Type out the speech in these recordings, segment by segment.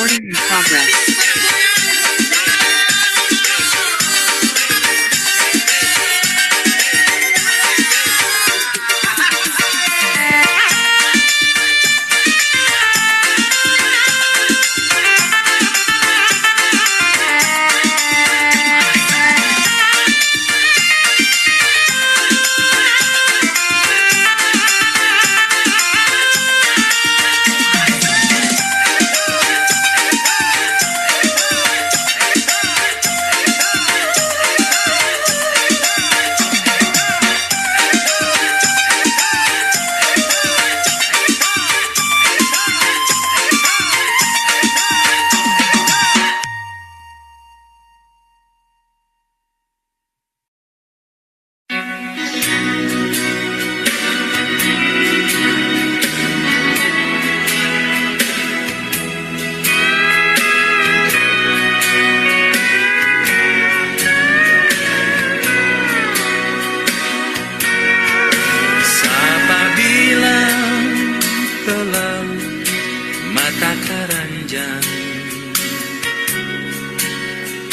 Recording in progress.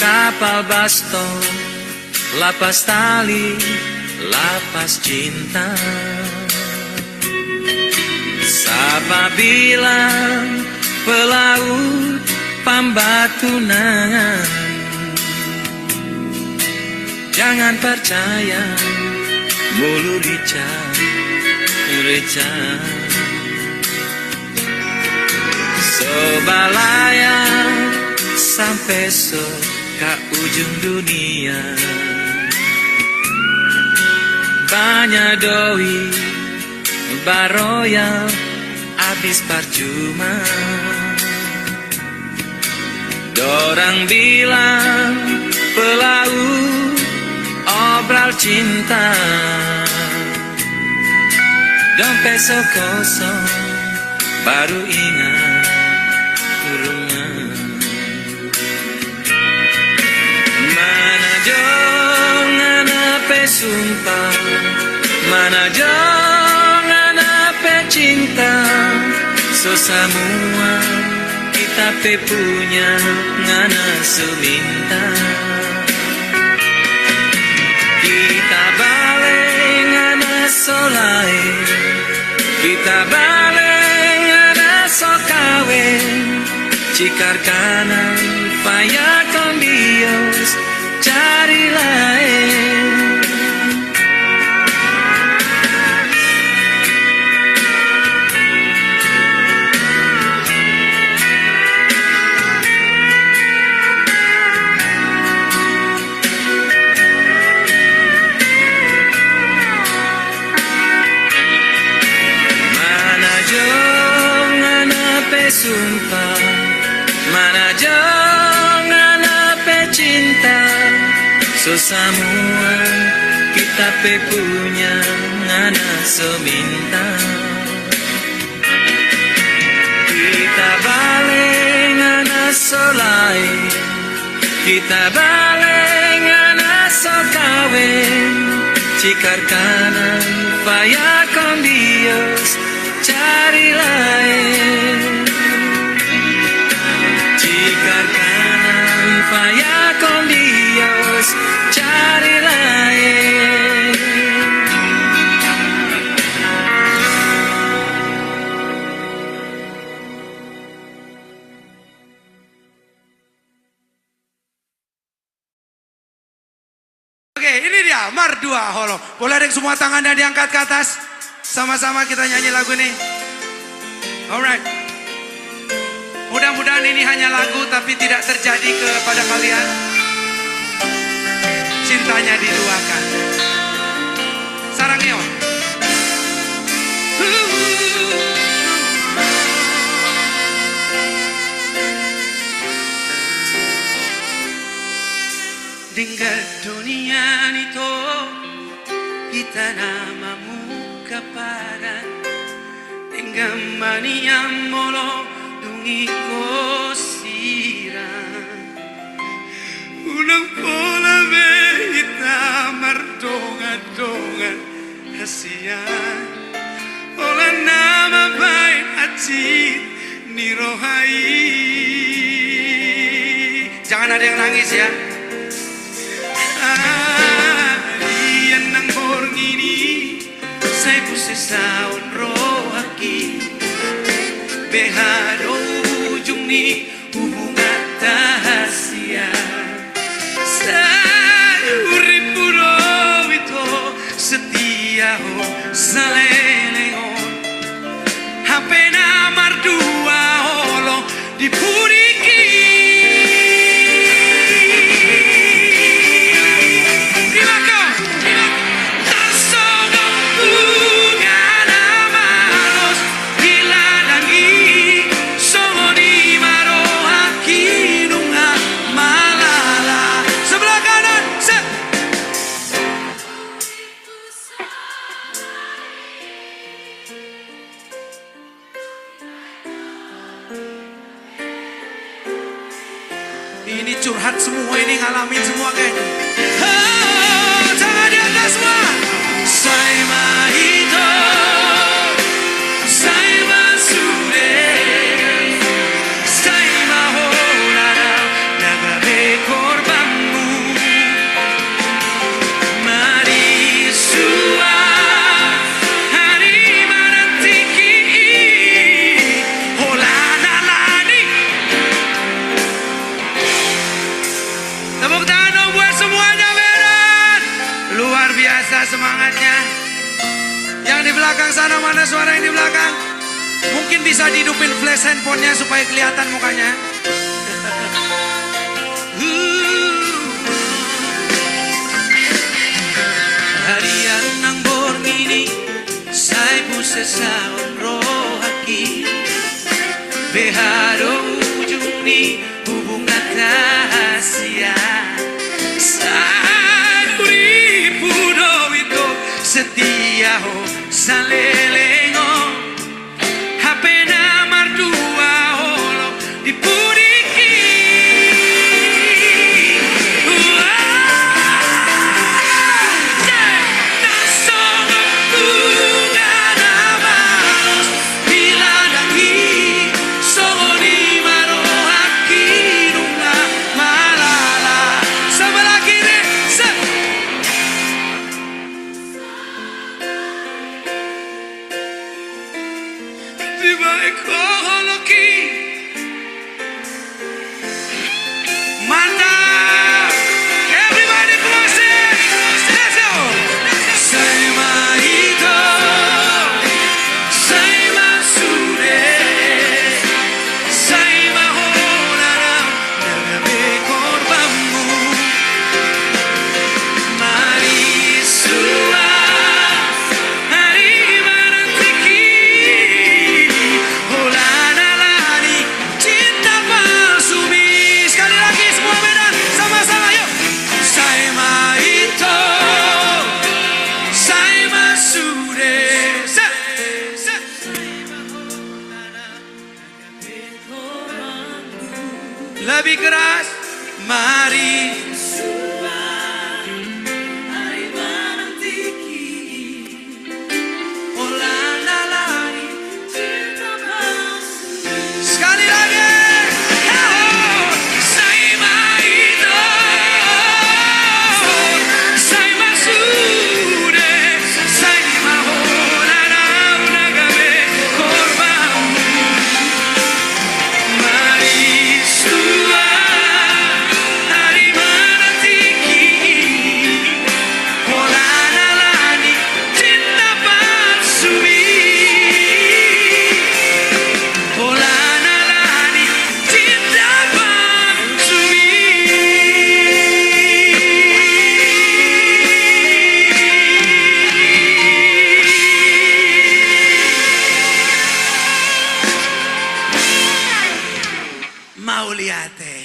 Kapal baston, lapas tali, lapas cinta. Sapa bilang pelaut Pambatunangan, jangan percaya mulu rica. Sobalaya sampai ke ujung dunia. Banyak doi baroya habis percuma. Dorang bilang pelaut obral cinta. Dompet kosong baru ingat rumah. Mana jangan apa sumpah, mana jangan apa cinta. So semua kita punya ngana seminta. Kita balik ngana solai, kita balik ngana sokawe. Cikar kanan payah con Dios cari lain. Mana jangan apa sumpah, mana jangan apa cinta. So semua kita punya ngana seminta. Kita balik ngana solai, kita balik ngana sokawe. Cikar kanan payah con Dios cari lain. Cikar kanan payah con Dios cari lain. Oke, ini dia Mardua Holo. Boleh ada semua tangannya diangkat ke atas. Sama-sama kita nyanyi lagu ini. Alright. Mudah-mudahan ini hanya lagu tapi tidak terjadi kepada kalian. Cintanya diduakan. Sarangnya. Dengan dunia itu kita namamu kepadan. Dengan mania molo dungi kosiran. Unang pola kita mardongan-dongan hasian. Olah nama baik hati ni rohai. Jangan ada yang nangis ya. Diyan ng borngini say pusisaon rohaki behado ujung ni hubungan tahasia sa urip puro ito setia ho sa leleon hape na mardua holo di puriki. Ini curhat semua, ini ngalamin semua kayaknya. Oh, tangan di atas semua. Saya mahito, saya masude, saya mahonara, nagabe korbanmu. Mari sua, hari menantiki, holana lani. Tepuk tangan dong buat semuanya, Medan. Luar biasa semangatnya. Yang di belakang sana, mana suara yang di belakang? Mungkin bisa dihidupin flash handphonenya supaya kelihatan mukanya. Harian ng borngini say pusesaon rohaki behado ujung ni hubungan rahasia Saguri puno itu setia ho salelengo hape na mardua holo di puriki. Mantap! Everybody close it! Let's go! Say mahito, say masude, say mahonara, nagabe korbanmu. Mari sua, hari menantiki, holana lari, cinta palsu. Sekali lagi semua Medan, sama-sama yuk. Saya mahito, saya masude, lebih keras. Mari hari menantiki, holana lari, cinta palsu. Sekali lagi. Mauliate.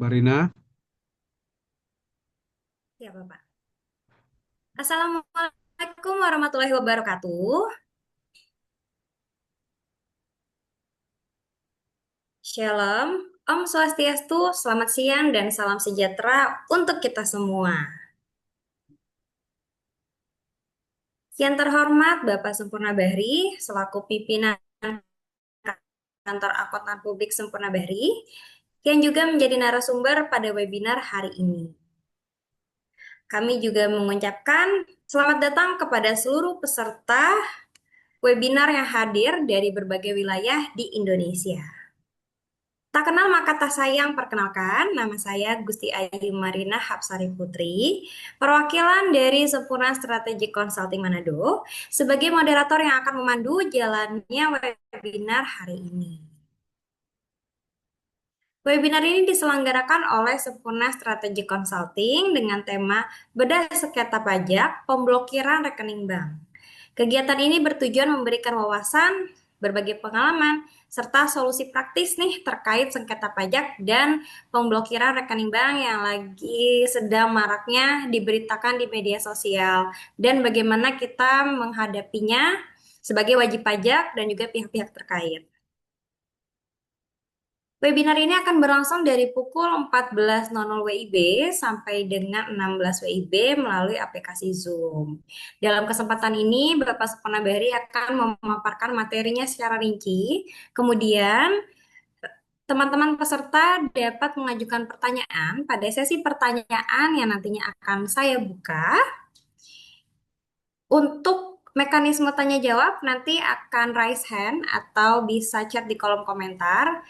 Marina. Ya, Bapak. Assalamualaikum warahmatullahi wabarakatuh. Shalom, Om Swastiastu, selamat siang dan salam sejahtera untuk kita semua. Yang terhormat Bapak Sempurna Bahri, selaku pimpinan Kantor Akuntan Publik Sempurna Bahri, yang juga menjadi narasumber pada webinar hari ini. Kami juga mengucapkan selamat datang kepada seluruh peserta webinar yang hadir dari berbagai wilayah di Indonesia. Tak kenal maka tak sayang, perkenalkan, nama saya Gusti Ayu Marina Hapsari Putri, perwakilan dari Sempurna Strategic Consulting Manado, sebagai moderator yang akan memandu jalannya webinar hari ini. Webinar ini diselenggarakan oleh Sempurna Strategic Consulting dengan tema Bedah Sengketa Pajak, Pemblokiran Rekening Bank. Kegiatan ini bertujuan memberikan wawasan, berbagai pengalaman, serta solusi praktis nih terkait sengketa pajak dan pemblokiran rekening bank yang lagi sedang maraknya diberitakan di media sosial dan bagaimana kita menghadapinya sebagai wajib pajak dan juga pihak-pihak terkait. Webinar ini akan berlangsung dari pukul 14.00 WIB sampai dengan 16 WIB melalui aplikasi Zoom. Dalam kesempatan ini, Bapak Sempurna Bahri akan memaparkan materinya secara rinci. Kemudian, teman-teman peserta dapat mengajukan pertanyaan pada sesi pertanyaan yang nantinya akan saya buka. Untuk mekanisme tanya jawab, nanti akan raise hand atau bisa chat di kolom komentar.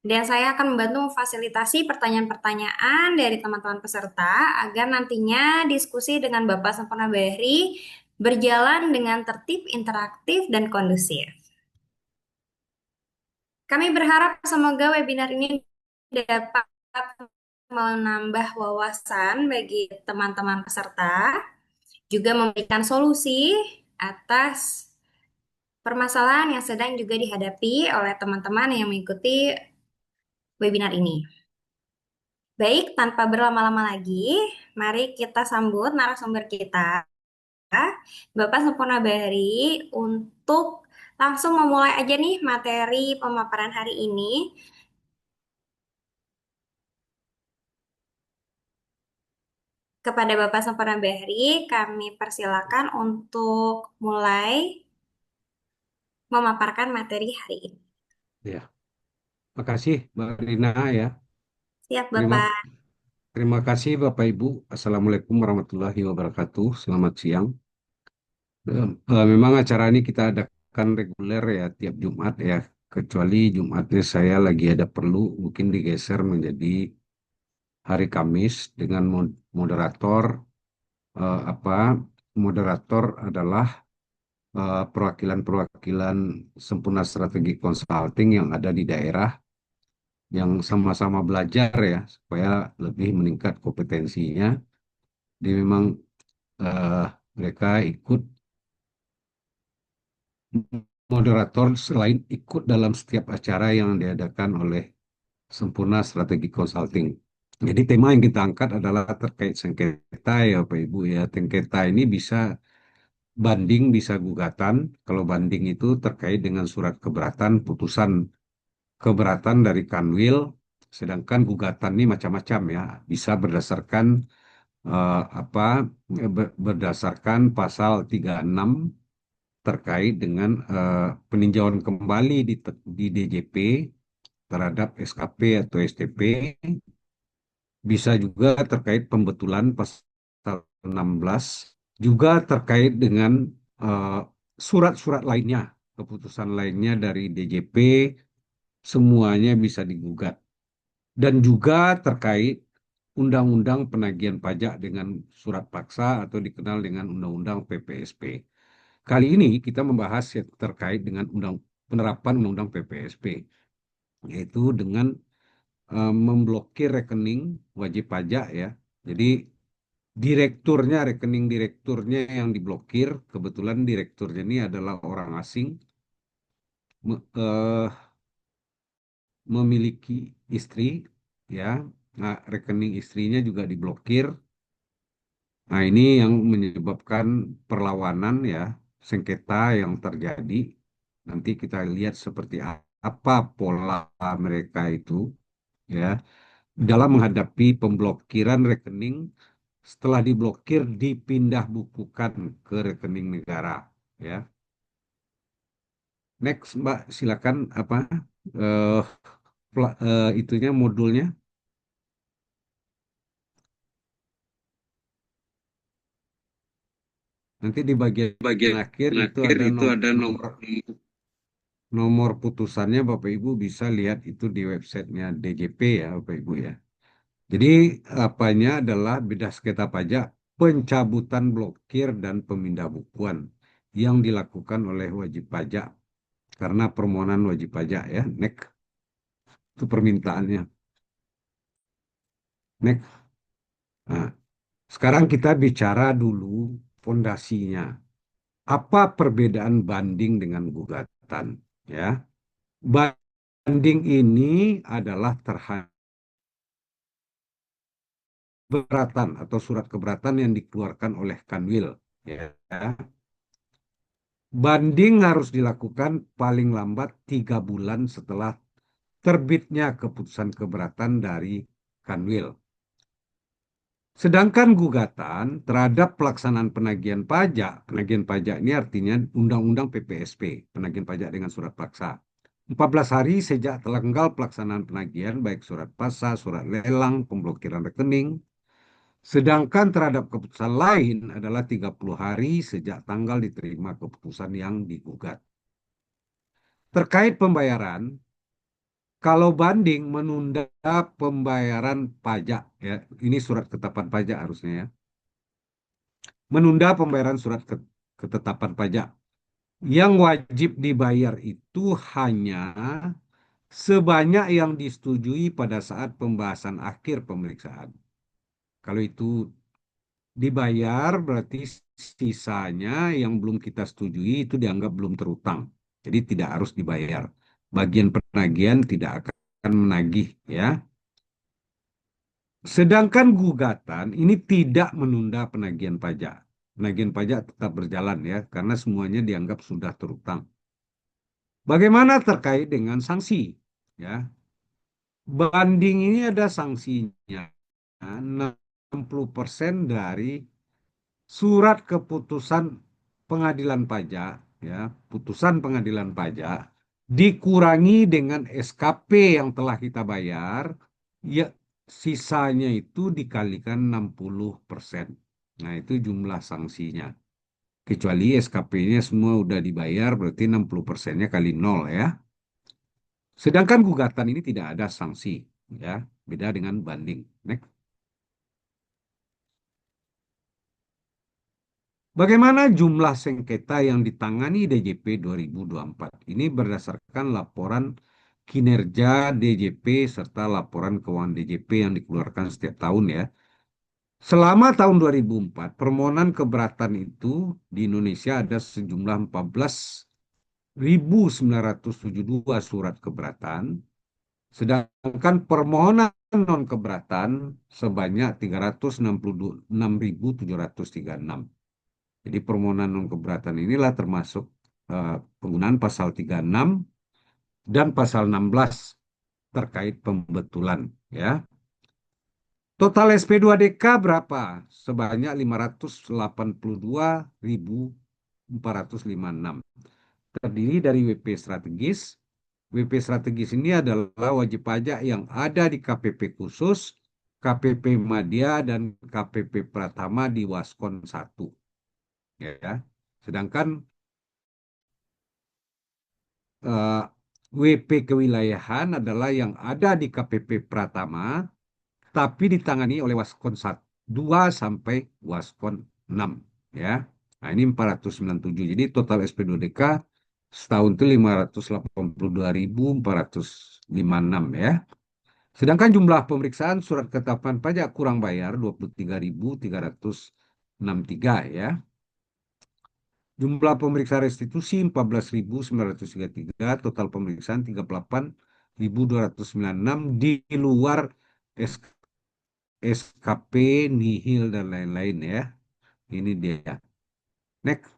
Dan saya akan membantu memfasilitasi pertanyaan-pertanyaan dari teman-teman peserta agar nantinya diskusi dengan Bapak Sempurna Bahri berjalan dengan tertib, interaktif, dan kondusif. Kami berharap semoga webinar ini dapat menambah wawasan bagi teman-teman peserta, juga memberikan solusi atas permasalahan yang sedang juga dihadapi oleh teman-teman yang mengikuti webinar ini. Baik, tanpa berlama-lama lagi, mari kita sambut narasumber kita, Bapak Sempurna Bahri, untuk langsung memulai aja nih materi pemaparan hari ini. Kepada Bapak Sempurna Bahri, kami persilakan untuk mulai memaparkan materi hari ini. Ya, makasih Mbak Rina ya. Siap, Terima, Bapak. terima kasih Bapak Ibu. Assalamualaikum warahmatullahi wabarakatuh. Selamat siang. Memang acara ini kita adakan reguler ya tiap Jumat ya. Kecuali Jumatnya saya lagi ada perlu, mungkin digeser menjadi hari Kamis dengan moderator. Apa moderator adalah perwakilan-perwakilan Sempurna Strategi Consulting yang ada di daerah yang sama-sama belajar ya supaya lebih meningkat kompetensinya. Jadi memang eh, mereka ikut moderator selain ikut dalam setiap acara yang diadakan oleh Sempurna Strategi Consulting. Jadi tema yang kita angkat adalah terkait sengketa ya Pak Ibu ya. Sengketa ini bisa banding, bisa gugatan. Kalau banding itu terkait dengan surat keberatan, putusan keberatan dari Kanwil. Sedangkan gugatan ini macam-macam ya. Bisa berdasarkan apa berdasarkan pasal 36 terkait dengan peninjauan kembali di DJP terhadap SKP atau STP, bisa juga terkait pembetulan pasal 16, juga terkait dengan eh, surat-surat lainnya, keputusan lainnya dari DJP, semuanya bisa digugat. Dan juga terkait Undang-Undang Penagihan Pajak dengan Surat Paksa atau dikenal dengan Undang-Undang PPSP. Kali ini kita membahas yang terkait dengan penerapan Undang-Undang PPSP, yaitu dengan memblokir rekening wajib pajak ya. Jadi rekening direkturnya yang diblokir, kebetulan direkturnya ini adalah orang asing. memiliki istri, ya, nah, rekening istrinya juga diblokir. Nah, ini yang menyebabkan perlawanan, ya, sengketa yang terjadi. Nanti kita lihat seperti apa pola mereka itu, ya, dalam menghadapi pemblokiran rekening. Setelah diblokir, dipindah bukukan ke rekening negara, ya. Next, Mbak, silakan apa eh itunya modulnya. Nanti di bagian Bagian akhir itu akhir ada itu ada nomor nomor putusannya, Bapak Ibu bisa lihat itu di websitenya DJP, ya Bapak Ibu, ya. Jadi apanya adalah bidang sengketa pajak, pencabutan blokir dan pemindah bukuan yang dilakukan oleh wajib pajak karena permohonan wajib pajak, ya. Next, itu permintaannya. Next. Nah, sekarang kita bicara dulu fondasinya. Apa perbedaan banding dengan gugatan? Ya, banding ini adalah terhadap keberatan atau surat keberatan yang dikeluarkan oleh Kanwil. Ya, banding harus dilakukan paling lambat 3 bulan setelah terbitnya keputusan keberatan dari Kanwil. Sedangkan gugatan terhadap pelaksanaan penagihan pajak ini artinya Undang-Undang PPSP, penagihan pajak dengan surat paksa. 14 hari sejak tanggal pelaksanaan penagihan, baik surat paksa, surat lelang, pemblokiran rekening. Sedangkan terhadap keputusan lain adalah 30 hari sejak tanggal diterima keputusan yang digugat. Terkait pembayaran, kalau banding menunda pembayaran pajak, ya, ini surat ketetapan pajak harusnya, ya. Menunda pembayaran surat ketetapan pajak. Yang wajib dibayar itu hanya sebanyak yang disetujui pada saat pembahasan akhir pemeriksaan. Kalau itu dibayar, berarti sisanya yang belum kita setujui itu dianggap belum terutang. Jadi tidak harus dibayar. Bagian penagihan tidak akan menagih, ya. Sedangkan gugatan ini tidak menunda penagihan pajak. Penagihan pajak tetap berjalan, ya, karena semuanya dianggap sudah terutang. Bagaimana terkait dengan sanksi? Ya, banding ini ada sanksinya 60% dari surat keputusan pengadilan pajak, ya, putusan pengadilan pajak dikurangi dengan SKP yang telah kita bayar, ya, sisanya itu dikalikan 60%. Nah, itu jumlah sanksinya. Kecuali SKP-nya semua udah dibayar, berarti 60%-nya kali 0, ya. Sedangkan gugatan ini tidak ada sanksi, ya, beda dengan banding. Next. Bagaimana jumlah sengketa yang ditangani DJP 2024? Ini berdasarkan laporan kinerja DJP serta laporan keuangan DJP yang dikeluarkan setiap tahun, ya. Selama tahun 2004, permohonan keberatan itu di Indonesia ada sejumlah 14.972 surat keberatan. Sedangkan permohonan non keberatan sebanyak 366.736. Jadi permohonan non keberatan inilah termasuk penggunaan pasal 36 dan pasal 16 terkait pembetulan, ya. Total SP2DK berapa? Sebanyak 582.456. Terdiri dari WP strategis. WP strategis ini adalah wajib pajak yang ada di KPP khusus, KPP Madya, dan KPP Pratama di Waskon 1. Ya. Sedangkan WP kewilayahan adalah yang ada di KPP Pratama, tapi ditangani oleh Waskon 2 sampai Waskon 6. Ya. Nah, ini 497. Jadi total SP2DK setahun itu 582.456, ya. Sedangkan jumlah pemeriksaan surat ketetapan pajak kurang bayar 23.363, ya. Jumlah pemeriksa restitusi 14.933, total pemeriksaan 38 1296 di luar SKP, nihil dan lain-lain ya. Ini dia. Next.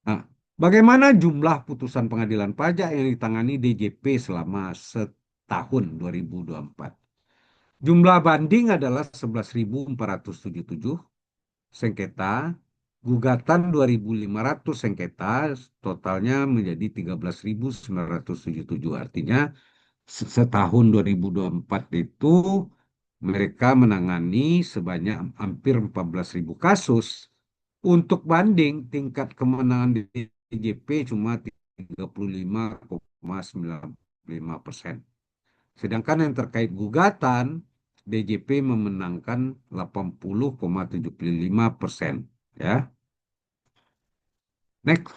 Nah, bagaimana jumlah putusan pengadilan pajak yang ditangani DJP selama setahun 2024? Jumlah banding adalah 11.477 sengketa, gugatan 2.500 sengketa, totalnya menjadi 13.977. Artinya setahun 2024 itu mereka menangani sebanyak hampir 14.000 kasus. Untuk banding, tingkat kemenangan di DJP cuma 35,95%. Sedangkan yang terkait gugatan, DJP memenangkan 80,75%. Ya, next.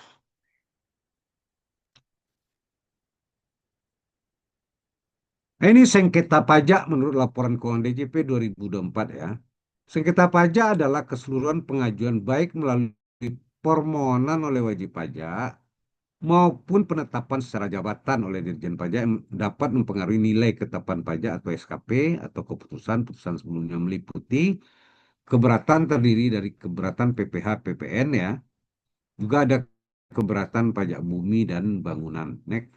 Nah, ini sengketa pajak menurut laporan keuangan DJP 2024 ya. Sengketa pajak adalah keseluruhan pengajuan baik melalui permohonan oleh wajib pajak maupun penetapan secara jabatan oleh Dirjen Pajak yang dapat mempengaruhi nilai ketetapan pajak atau SKP atau keputusan sebelumnya meliputi keberatan terdiri dari keberatan PPh PPN ya. Juga ada keberatan pajak bumi dan bangunan. Next.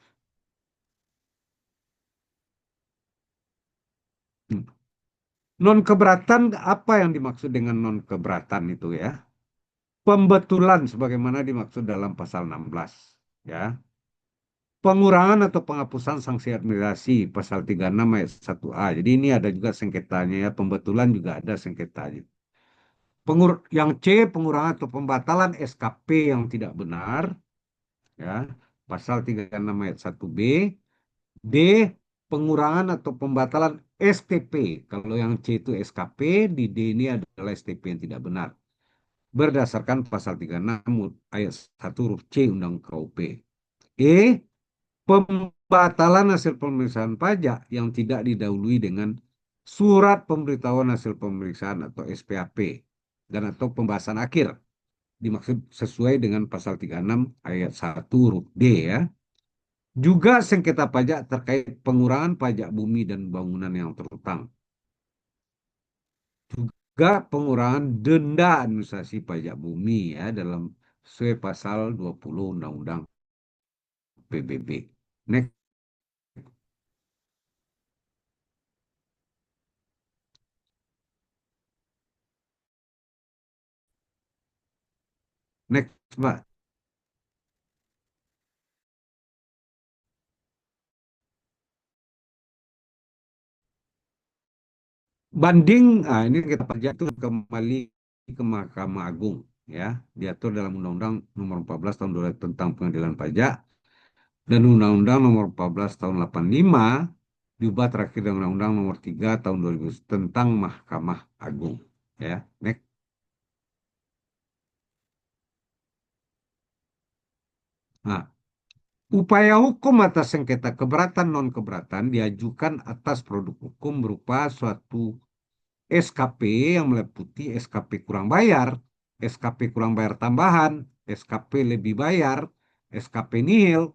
Non keberatan, apa yang dimaksud dengan non keberatan itu ya? Pembetulan sebagaimana dimaksud dalam pasal 16 ya. Pengurangan atau penghapusan sanksi administrasi pasal 36 ayat 1A. Jadi ini ada juga sengketanya ya, pembetulan juga ada sengketanya. Yang C, pengurangan atau pembatalan SKP yang tidak benar ya, pasal 36 ayat 1B. D, pengurangan atau pembatalan STP. Kalau yang C itu SKP, di D ini adalah STP yang tidak benar. Berdasarkan pasal 36 ayat 1 huruf C Undang KUP. E, pembatalan hasil pemeriksaan pajak yang tidak didahului dengan surat pemberitahuan hasil pemeriksaan atau SPAP dan atau pembahasan akhir dimaksud sesuai dengan pasal 36 ayat 1 huruf D ya. Juga sengketa pajak terkait pengurangan pajak bumi dan bangunan yang terutang. Juga pengurangan denda administrasi pajak bumi ya dalam sesuai pasal 20 Undang-Undang PBB. Next. Next, Mbak. Banding, ini kita pajak itu kembali ke Mahkamah Agung ya, diatur dalam Undang-Undang Nomor 14 Tahun 2000 tentang Pengadilan Pajak dan Undang-Undang Nomor 14 Tahun 85 diubah terakhir dengan Undang-Undang Nomor 3 Tahun 2000 tentang Mahkamah Agung ya. Next. Nah, upaya hukum atas sengketa keberatan non keberatan diajukan atas produk hukum berupa suatu SKP yang meliputi SKP kurang bayar, SKP kurang bayar tambahan, SKP lebih bayar, SKP nihil,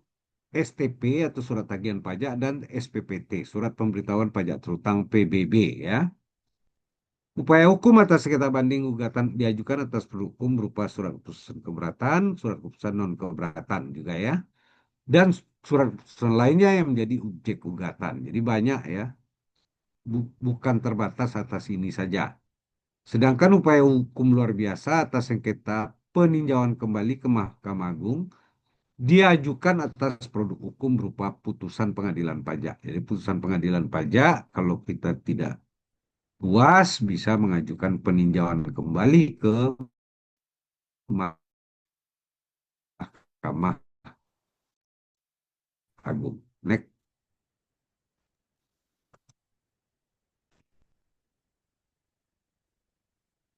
STP atau surat tagihan pajak, dan SPPT, surat pemberitahuan pajak terutang PBB ya. Upaya hukum atas sengketa banding gugatan diajukan atas produk hukum berupa surat keputusan keberatan, surat keputusan non keberatan juga ya, dan surat keputusan lainnya yang menjadi objek gugatan. Jadi banyak ya, bukan terbatas atas ini saja. Sedangkan upaya hukum luar biasa atas sengketa peninjauan kembali ke Mahkamah Agung diajukan atas produk hukum berupa putusan pengadilan pajak. Jadi putusan pengadilan pajak kalau kita tidak puas bisa mengajukan peninjauan kembali ke Mahkamah Agung. Next.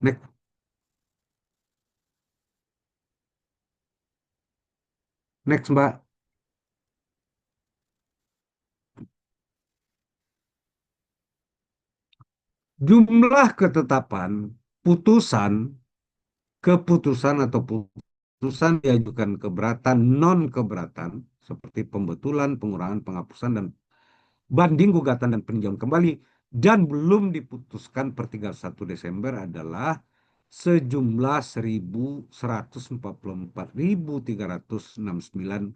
Next. Next, Mbak. Jumlah ketetapan putusan, keputusan atau putusan diajukan keberatan non keberatan seperti pembetulan, pengurangan, penghapusan, dan banding gugatan dan peninjauan kembali, dan belum diputuskan per 31 Desember adalah sejumlah 1.144.369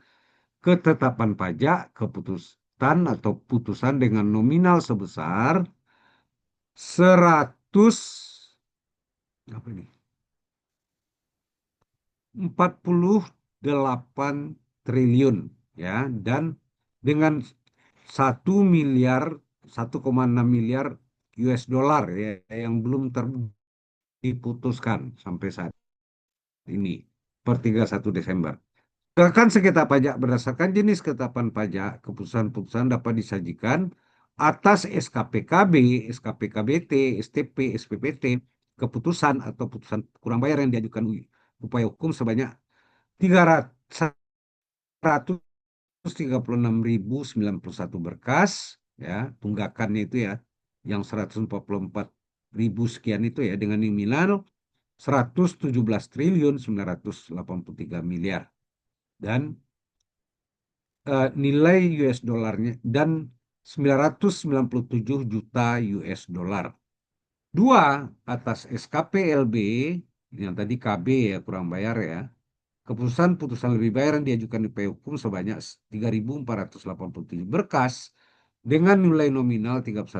ketetapan pajak, keputusan atau putusan dengan nominal sebesar 100 apa ini 48 triliun ya, dan dengan 1,6 miliar US dollar ya yang belum diputuskan sampai saat ini per 31 Desember. Sedangkan sengketa pajak berdasarkan jenis ketetapan pajak, keputusan-keputusan dapat disajikan atas SKPKB, SKPKBT, STP, SPPT, keputusan atau putusan kurang bayar yang diajukan upaya hukum sebanyak 136.091 berkas, ya, tunggakannya itu ya, yang 144.000 sekian itu ya, dengan nominal 117.983 miliar. Dan nilai US dolarnya dan 997 juta US dollar. Dua, atas SKPLB yang tadi KB ya kurang bayar ya. Keputusan-putusan lebih bayar yang diajukan di hukum sebanyak 3.487 berkas dengan nilai nominal 31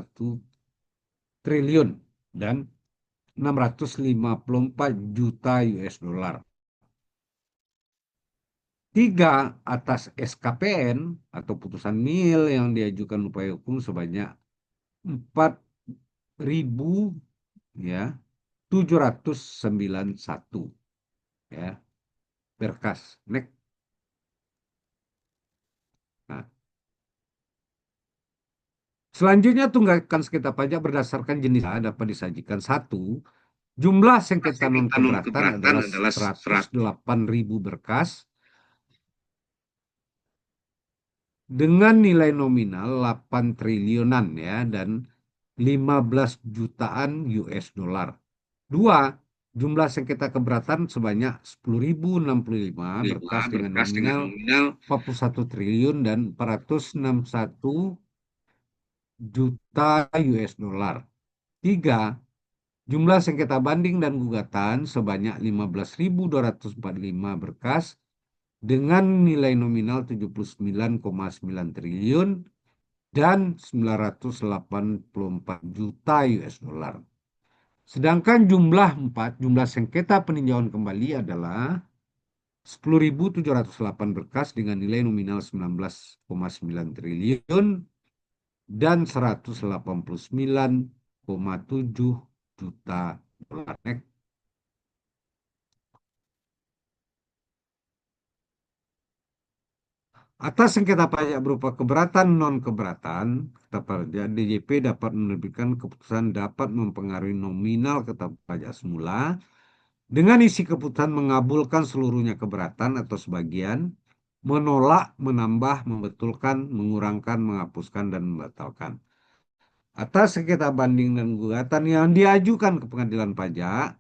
triliun dan 654 juta US dollar. Tiga, atas SKPN atau putusan nil yang diajukan upaya hukum sebanyak 4.000 ya 791 ya berkas. Next. Nah, selanjutnya tunggakan sengketa pajak berdasarkan jenis dapat disajikan. Satu, jumlah sengketa non keberatan adalah 108.000 berkas dengan nilai nominal 8 triliunan ya dan 15 jutaan US dollar. Dua, jumlah sengketa keberatan sebanyak 10.065 berkas dengan nominal 41 triliun dan 461 juta US dollar. Tiga, jumlah sengketa banding dan gugatan sebanyak 15.245 berkas dengan nilai nominal 79,9 triliun dan 984 juta US dollar. Sedangkan jumlah sengketa peninjauan kembali adalah 10.708 berkas dengan nilai nominal 19,9 triliun dan 189,7 juta dolar. Atas sengketa pajak berupa keberatan non keberatan, kata pajak DJP dapat menerbitkan keputusan dapat mempengaruhi nominal ketetapan pajak semula dengan isi keputusan mengabulkan seluruhnya keberatan atau sebagian, menolak, menambah, membetulkan, mengurangkan, menghapuskan, dan membatalkan. Atas sengketa banding dan gugatan yang diajukan ke pengadilan pajak,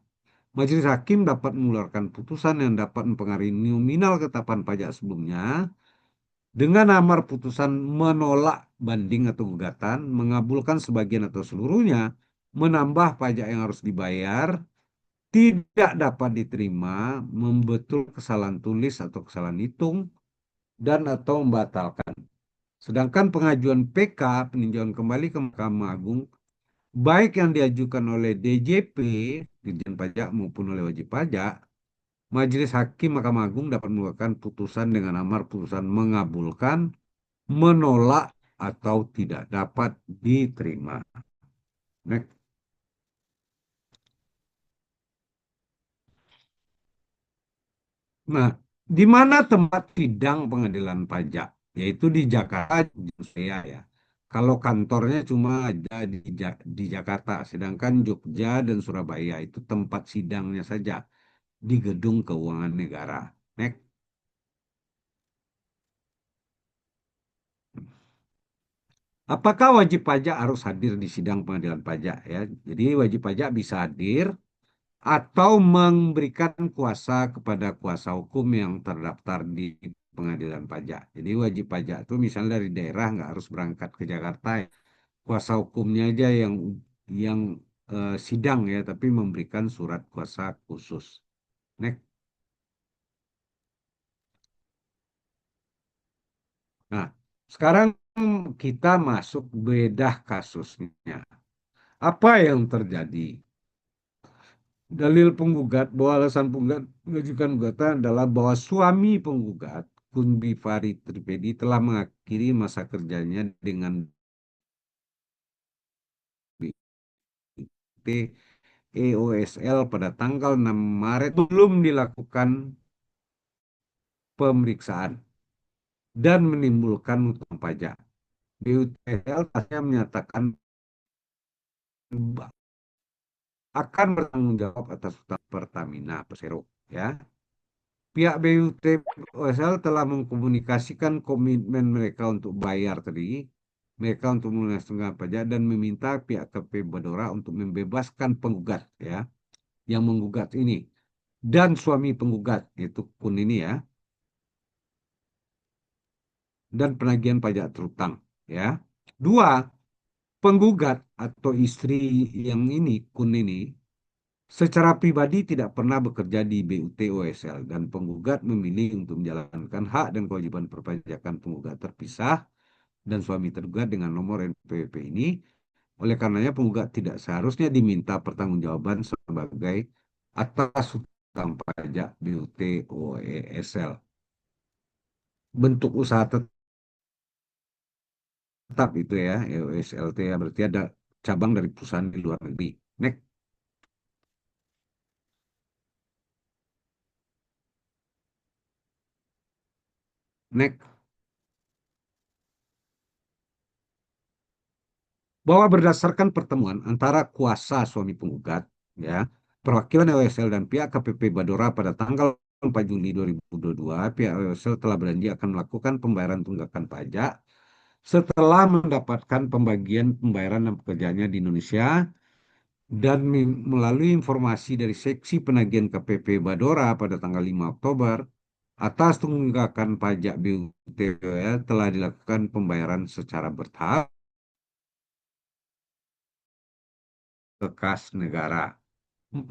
majelis hakim dapat mengeluarkan putusan yang dapat mempengaruhi nominal ketetapan pajak sebelumnya dengan amar putusan menolak banding atau gugatan, mengabulkan sebagian atau seluruhnya, menambah pajak yang harus dibayar, tidak dapat diterima, membetul kesalahan tulis atau kesalahan hitung, dan atau membatalkan. Sedangkan pengajuan PK, peninjauan kembali ke Mahkamah Agung, baik yang diajukan oleh DJP, Dirjen Pajak, maupun oleh wajib pajak, Majelis Hakim Mahkamah Agung dapat mengeluarkan putusan dengan amar putusan mengabulkan, menolak, atau tidak dapat diterima. Next. Nah, di mana tempat sidang pengadilan pajak? Yaitu di Jakarta, saya ya. Kalau kantornya cuma ada di Jakarta, sedangkan Jogja dan Surabaya itu tempat sidangnya saja di Gedung Keuangan Negara. Next. Apakah wajib pajak harus hadir di sidang pengadilan pajak ya? Jadi wajib pajak bisa hadir atau memberikan kuasa kepada kuasa hukum yang terdaftar di pengadilan pajak. Jadi wajib pajak itu misalnya dari daerah nggak harus berangkat ke Jakarta, ya. Kuasa hukumnya aja yang sidang ya, tapi memberikan surat kuasa khusus. Next. Nah, sekarang kita masuk bedah kasusnya. Apa yang terjadi? Dalil penggugat bahwa alasan penggugat mengajukan gugatan adalah bahwa suami penggugat, Kunbi Farid Tripedi, telah mengakhiri masa kerjanya dengan BUT EOSL pada tanggal 6 Maret belum dilakukan pemeriksaan dan menimbulkan utang pajak. BUTL hanya menyatakan akan bertanggung jawab atas utang Pertamina Persero, ya. Pihak BUT-OSL telah mengkomunikasikan komitmen mereka untuk bayar tadi, mereka untuk melunaskan pajak dan meminta pihak KP Badora untuk membebaskan penggugat, ya, yang menggugat ini dan suami penggugat yaitu Kun ini, ya, dan penagihan pajak terutang, ya. Dua, penggugat atau istri yang ini Kun ini secara pribadi tidak pernah bekerja di BUT OSL dan penggugat memilih untuk menjalankan hak dan kewajiban perpajakan penggugat terpisah dan suami tergugat dengan nomor NPWP ini. Oleh karenanya penggugat tidak seharusnya diminta pertanggungjawaban sebagai atas hutang pajak BUT OSL. Bentuk usaha tetap itu ya, OSLT ya, berarti ada cabang dari perusahaan di luar negeri. Next. Next. Bahwa berdasarkan pertemuan antara kuasa suami penggugat, ya, perwakilan OSL dan pihak KPP Badora pada tanggal 4 Juli 2022, pihak OSL telah berjanji akan melakukan pembayaran tunggakan pajak setelah mendapatkan pembagian pembayaran dan pekerjaannya di Indonesia dan melalui informasi dari seksi penagihan KPP Badora pada tanggal 5 Oktober atas tunggakan pajak BUT telah dilakukan pembayaran secara bertahap ke kas negara. 4.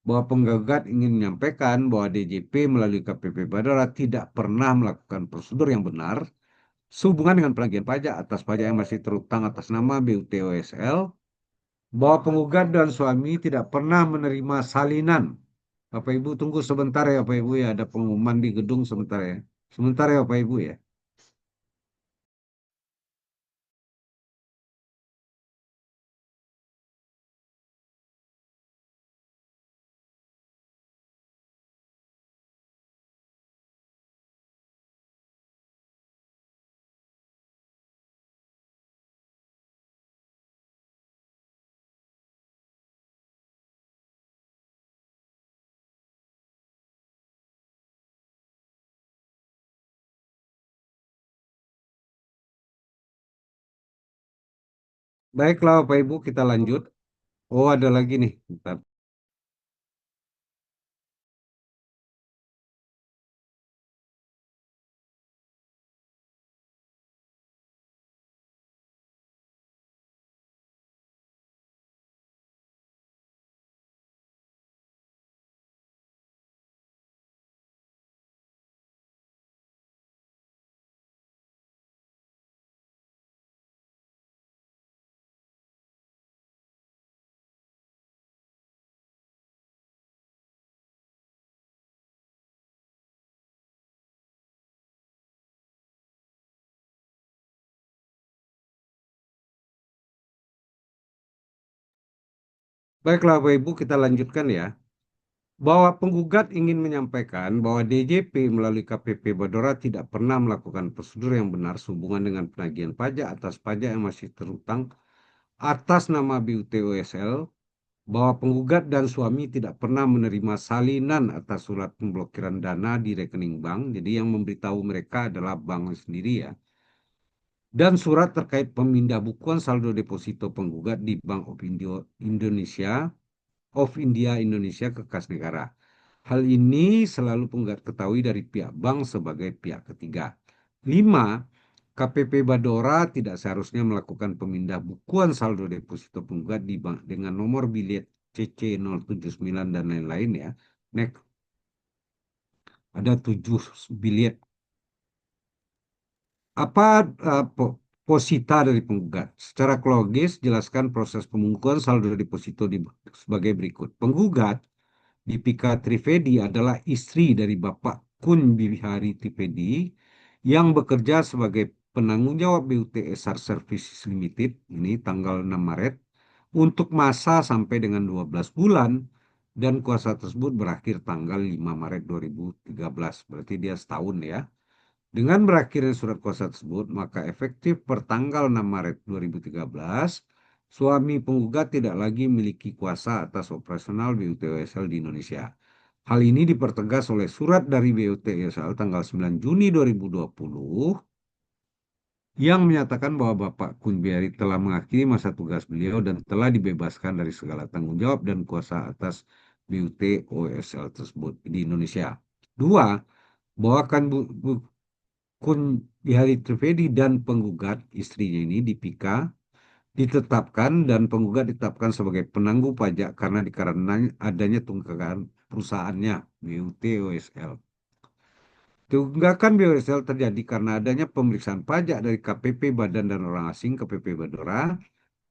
Bahwa penggugat ingin menyampaikan bahwa DJP melalui KPP Badora tidak pernah melakukan prosedur yang benar sehubungan dengan penagihan pajak atas pajak yang masih terutang atas nama BUT OSL, bahwa penggugat dan suami tidak pernah menerima salinan. Bapak Ibu tunggu sebentar ya Bapak Ibu ya, ada pengumuman di gedung sebentar ya. Sebentar ya Bapak Ibu ya. Baiklah Bapak Ibu kita lanjut. Oh ada lagi nih. Bentar. Baiklah Bapak Ibu kita lanjutkan ya. Bahwa penggugat ingin menyampaikan bahwa DJP melalui KPP Badora tidak pernah melakukan prosedur yang benar sehubungan dengan penagihan pajak atas pajak yang masih terutang atas nama BUT OSL, bahwa penggugat dan suami tidak pernah menerima salinan atas surat pemblokiran dana di rekening bank, jadi yang memberitahu mereka adalah bank sendiri ya, dan surat terkait pemindah bukuan saldo deposito penggugat di Bank of India Indonesia ke kas negara. Hal ini selalu penggugat ketahui dari pihak bank sebagai pihak ketiga. 5. KPP Badora tidak seharusnya melakukan pemindah bukuan saldo deposito penggugat di bank dengan nomor bilet CC 079 dan lain-lain ya. Next. Ada 7 bilet. Apa posita dari penggugat? Secara logis, jelaskan proses pemungutan saldo deposito sebagai berikut. Penggugat Deepika Trivedi adalah istri dari Bapak Kun Bihari Trivedi yang bekerja sebagai penanggung jawab BUT Esar Services Limited, ini tanggal 6 Maret, untuk masa sampai dengan 12 bulan dan kuasa tersebut berakhir tanggal 5 Maret 2013. Berarti dia setahun ya. Dengan berakhirnya surat kuasa tersebut, maka efektif per tanggal 6 Maret 2013, suami penggugat tidak lagi memiliki kuasa atas operasional BUT-OSL di Indonesia. Hal ini dipertegas oleh surat dari BUT-OSL tanggal 9 Juni 2020 yang menyatakan bahwa Bapak Kunbiari telah mengakhiri masa tugas beliau dan telah dibebaskan dari segala tanggung jawab dan kuasa atas BUT-OSL tersebut di Indonesia. 2. Bawakan Kun Bihari Trivedi dan penggugat istrinya ini Deepika ditetapkan dan penggugat ditetapkan sebagai penanggung pajak karena dikarenakan adanya tunggakan perusahaannya BUT-OSL. Tunggakan BUT-OSL terjadi karena adanya pemeriksaan pajak dari KPP Badan dan Orang Asing KPP Badora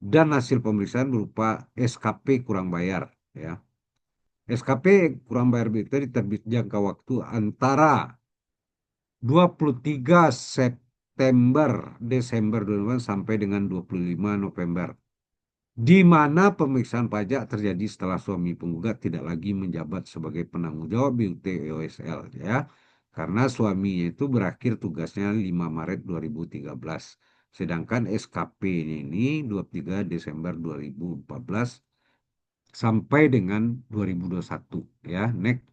dan hasil pemeriksaan berupa SKP kurang bayar ya. SKP kurang bayar BUT diterbit jangka waktu antara 23 September Desember 2020 sampai dengan 25 November, di mana pemeriksaan pajak terjadi setelah suami penggugat tidak lagi menjabat sebagai penanggung jawab BUT-OSL ya, karena suaminya itu berakhir tugasnya 5 Maret 2013, sedangkan SKP-nya ini 23 Desember 2014 sampai dengan 2021 ya. Next.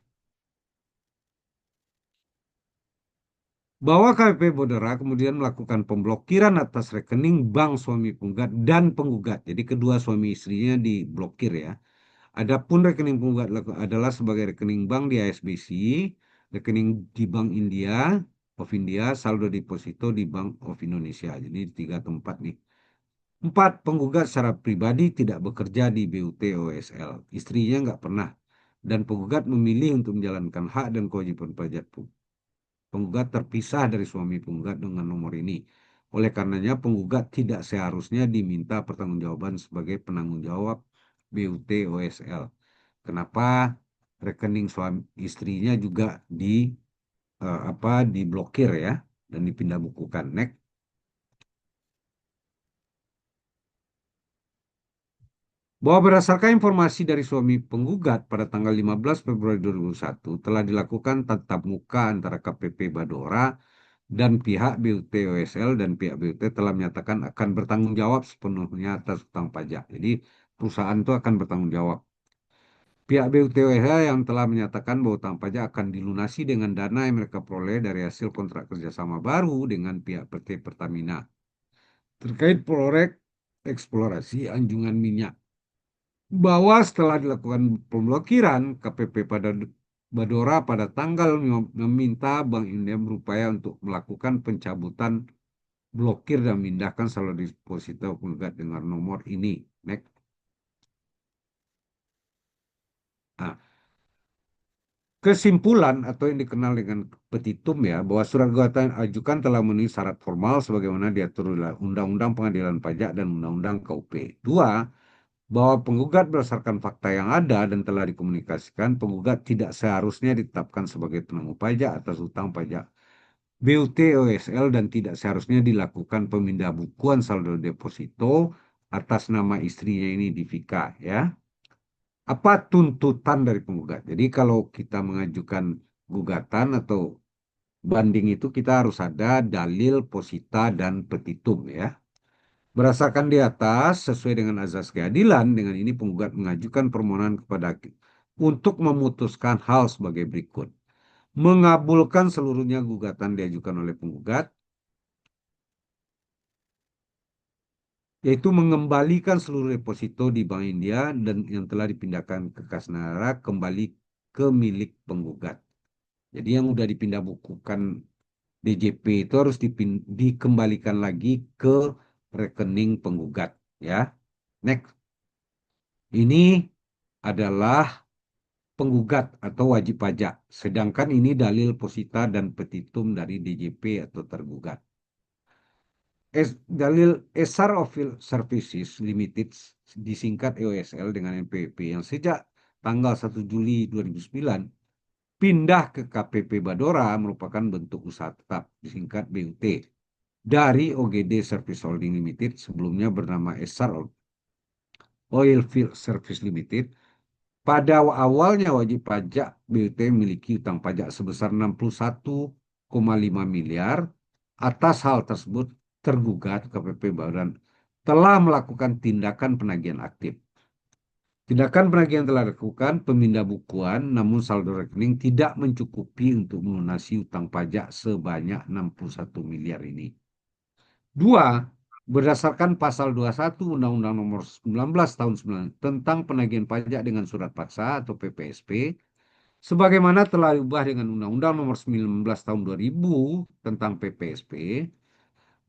Bahwa KPP Bodora kemudian melakukan pemblokiran atas rekening bank suami penggugat dan penggugat. Jadi kedua suami istrinya diblokir ya. Adapun rekening penggugat adalah sebagai rekening bank di ASBC, rekening di Bank India, of India, saldo deposito di Bank of Indonesia. Jadi 3 tempat nih. 4. Penggugat secara pribadi tidak bekerja di BUT-OSL. Istrinya nggak pernah. Dan penggugat memilih untuk menjalankan hak dan kewajiban pajak penggugat terpisah dari suami penggugat dengan nomor ini. Oleh karenanya penggugat tidak seharusnya diminta pertanggungjawaban sebagai penanggung jawab BUT-OSL. Kenapa rekening suami istrinya juga diblokir ya dan dipindah bukukan. Next. Bahwa berdasarkan informasi dari suami penggugat pada tanggal 15 Februari 2001 telah dilakukan tatap muka antara KPP Badora dan pihak BUT-OSL dan pihak BUT telah menyatakan akan bertanggung jawab sepenuhnya atas utang pajak. Jadi perusahaan itu akan bertanggung jawab. Pihak BUT-OSL yang telah menyatakan bahwa utang pajak akan dilunasi dengan dana yang mereka peroleh dari hasil kontrak kerjasama baru dengan pihak PT Pertamina terkait proyek eksplorasi anjungan minyak. Bahwa setelah dilakukan pemblokiran, KPP pada Badora pada tanggal meminta Bank Indonesia berupaya untuk melakukan pencabutan blokir dan memindahkan saldo deposito penggugat dengan nomor ini. Next. Nah, kesimpulan atau yang dikenal dengan petitum ya, bahwa surat gugatan ajukan telah memenuhi syarat formal sebagaimana diatur dalam Undang-Undang Pengadilan Pajak dan Undang-Undang KUP. 2. Bahwa penggugat berdasarkan fakta yang ada dan telah dikomunikasikan, penggugat tidak seharusnya ditetapkan sebagai penanggung pajak atas utang pajak BUT-OSL dan tidak seharusnya dilakukan pemindah bukuan saldo deposito atas nama istrinya ini Divika ya. Apa tuntutan dari penggugat? Jadi kalau kita mengajukan gugatan atau banding itu kita harus ada dalil, posita, dan petitum ya. Berdasarkan di atas, sesuai dengan azas keadilan, dengan ini penggugat mengajukan permohonan kepada hakim untuk memutuskan hal sebagai berikut. Mengabulkan seluruhnya gugatan diajukan oleh penggugat, yaitu mengembalikan seluruh deposito di Bank India dan yang telah dipindahkan ke kas negara kembali ke milik penggugat. Jadi yang udah dipindah bukukan DJP itu harus dikembalikan lagi ke rekening penggugat, ya. Next. Ini adalah penggugat atau wajib pajak. Sedangkan ini dalil posita dan petitum dari DJP atau tergugat. Dalil Esar Oil Services Limited disingkat EOSL dengan NPWP yang sejak tanggal 1 Juli 2009 pindah ke KPP Badora merupakan bentuk usaha tetap disingkat BUT dari OGD Service Holding Limited, sebelumnya bernama Esar Oilfield Service Limited. Pada awalnya wajib pajak BUT memiliki utang pajak sebesar 61,5 miliar. Atas hal tersebut, tergugat KPP Badan telah melakukan tindakan penagihan aktif. Tindakan penagihan telah dilakukan pemindah bukuan, namun saldo rekening tidak mencukupi untuk melunasi utang pajak sebanyak 61 miliar ini. Dua, berdasarkan pasal 21 Undang-Undang Nomor 19 Tahun 9 tentang penagihan pajak dengan surat paksa atau PPSP, sebagaimana telah diubah dengan Undang-Undang Nomor 19 Tahun 2000 tentang PPSP,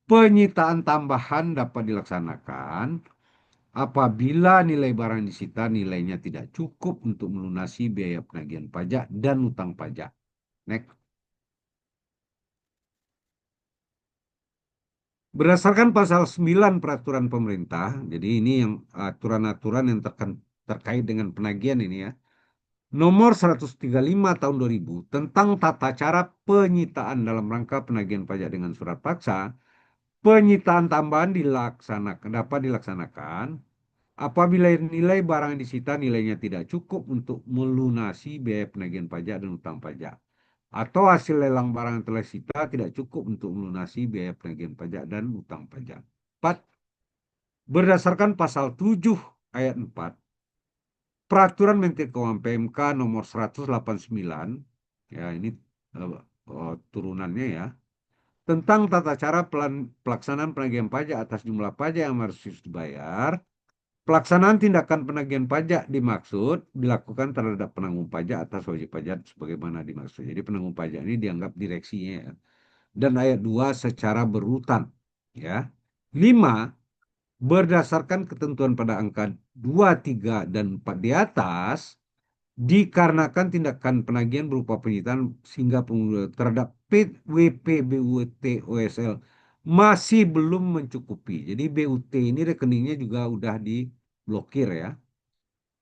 penyitaan tambahan dapat dilaksanakan apabila nilai barang disita nilainya tidak cukup untuk melunasi biaya penagihan pajak dan utang pajak. Next. Berdasarkan pasal 9 peraturan pemerintah, jadi ini yang aturan-aturan yang terkait dengan penagihan ini ya. Nomor 135 tahun 2000 tentang tata cara penyitaan dalam rangka penagihan pajak dengan surat paksa, penyitaan tambahan dapat dilaksanakan apabila nilai barang yang disita nilainya tidak cukup untuk melunasi biaya penagihan pajak dan utang pajak, atau hasil lelang barang yang telah disita tidak cukup untuk melunasi biaya penagihan pajak dan utang pajak. 4. Berdasarkan pasal 7 ayat 4 Peraturan Menteri Keuangan PMK nomor 189, ya ini turunannya ya, tentang tata cara pelaksanaan penagihan pajak atas jumlah pajak yang harus dibayar. Pelaksanaan tindakan penagihan pajak dimaksud dilakukan terhadap penanggung pajak atas wajib pajak sebagaimana dimaksud. Jadi penanggung pajak ini dianggap direksinya ya. Dan ayat 2 secara berurutan ya. 5. Berdasarkan ketentuan pada angka 2, 3, dan 4 di atas, dikarenakan tindakan penagihan berupa penyitaan sehingga terhadap PWP BUT OSL masih belum mencukupi. Jadi BUT ini rekeningnya juga udah diblokir ya.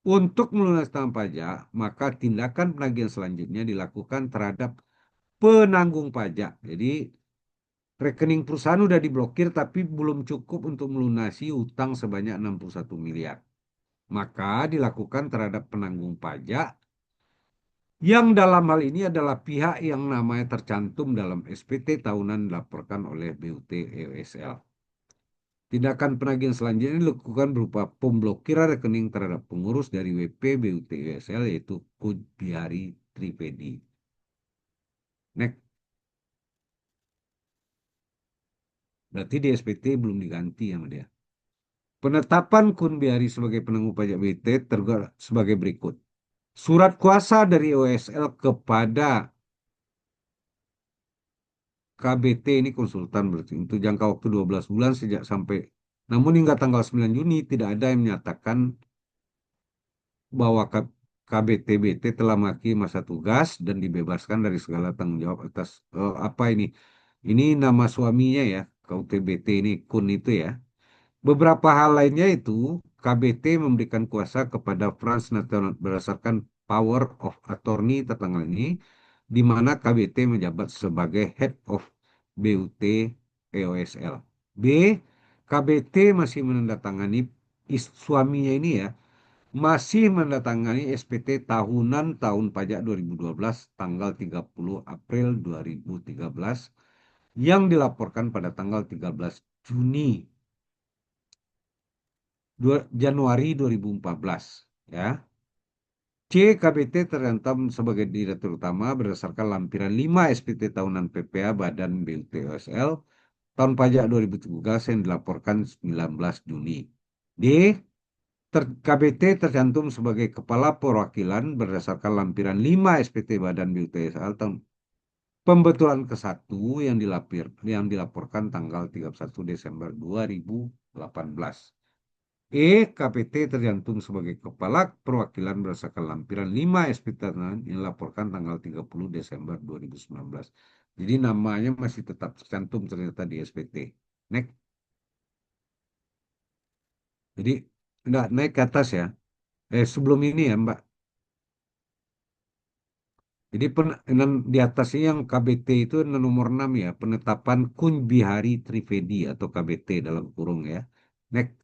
Untuk melunaskan pajak, maka tindakan penagihan selanjutnya dilakukan terhadap penanggung pajak. Jadi rekening perusahaan udah diblokir tapi belum cukup untuk melunasi utang sebanyak 61 miliar. Maka dilakukan terhadap penanggung pajak yang dalam hal ini adalah pihak yang namanya tercantum dalam SPT tahunan dilaporkan oleh BUT EOSL. Tindakan penagihan selanjutnya dilakukan berupa pemblokiran rekening terhadap pengurus dari WP BUT EOSL yaitu Kudbiari Trivedi. Next. Berarti di SPT belum diganti sama dia. Penetapan Kunbiari sebagai penanggung pajak BUT tergugat sebagai berikut. Surat kuasa dari OSL kepada KBT ini konsultan berarti untuk jangka waktu 12 bulan sejak sampai, namun hingga tanggal 9 Juni tidak ada yang menyatakan bahwa KBT BT telah mengakhiri masa tugas dan dibebaskan dari segala tanggung jawab atas apa ini? Ini nama suaminya ya, KUTBT ini Kun itu ya. Beberapa hal lainnya itu KBT memberikan kuasa kepada Frans Nathanael berdasarkan power of attorney tertanggal ini, di mana KBT menjabat sebagai head of BUT EOSL. B. KBT masih menandatangani suaminya ini ya, masih menandatangani SPT tahunan tahun pajak 2012 tanggal 30 April 2013 yang dilaporkan pada tanggal 13 Januari 2014 ya. C. KBT tercantum sebagai direktur utama berdasarkan lampiran 5 SPT tahunan PPA Badan BUT OSL tahun pajak 2013 yang dilaporkan 19 Juni. D. KBT tercantum sebagai kepala perwakilan berdasarkan lampiran 5 SPT Badan BUTSL tahun pembetulan ke-1 yang dilaporkan tanggal 31 Desember 2018. KPT tercantum sebagai kepala perwakilan berdasarkan lampiran 5 SPT yang dilaporkan tanggal 30 Desember 2019. Jadi namanya masih tetap tercantum ternyata di SPT. Next. Jadi enggak naik ke atas ya. Sebelum ini ya, Mbak. Jadi di atasnya yang KBT itu nomor 6 ya, penetapan Kun Bihari Trivedi atau KBT dalam kurung ya. Next.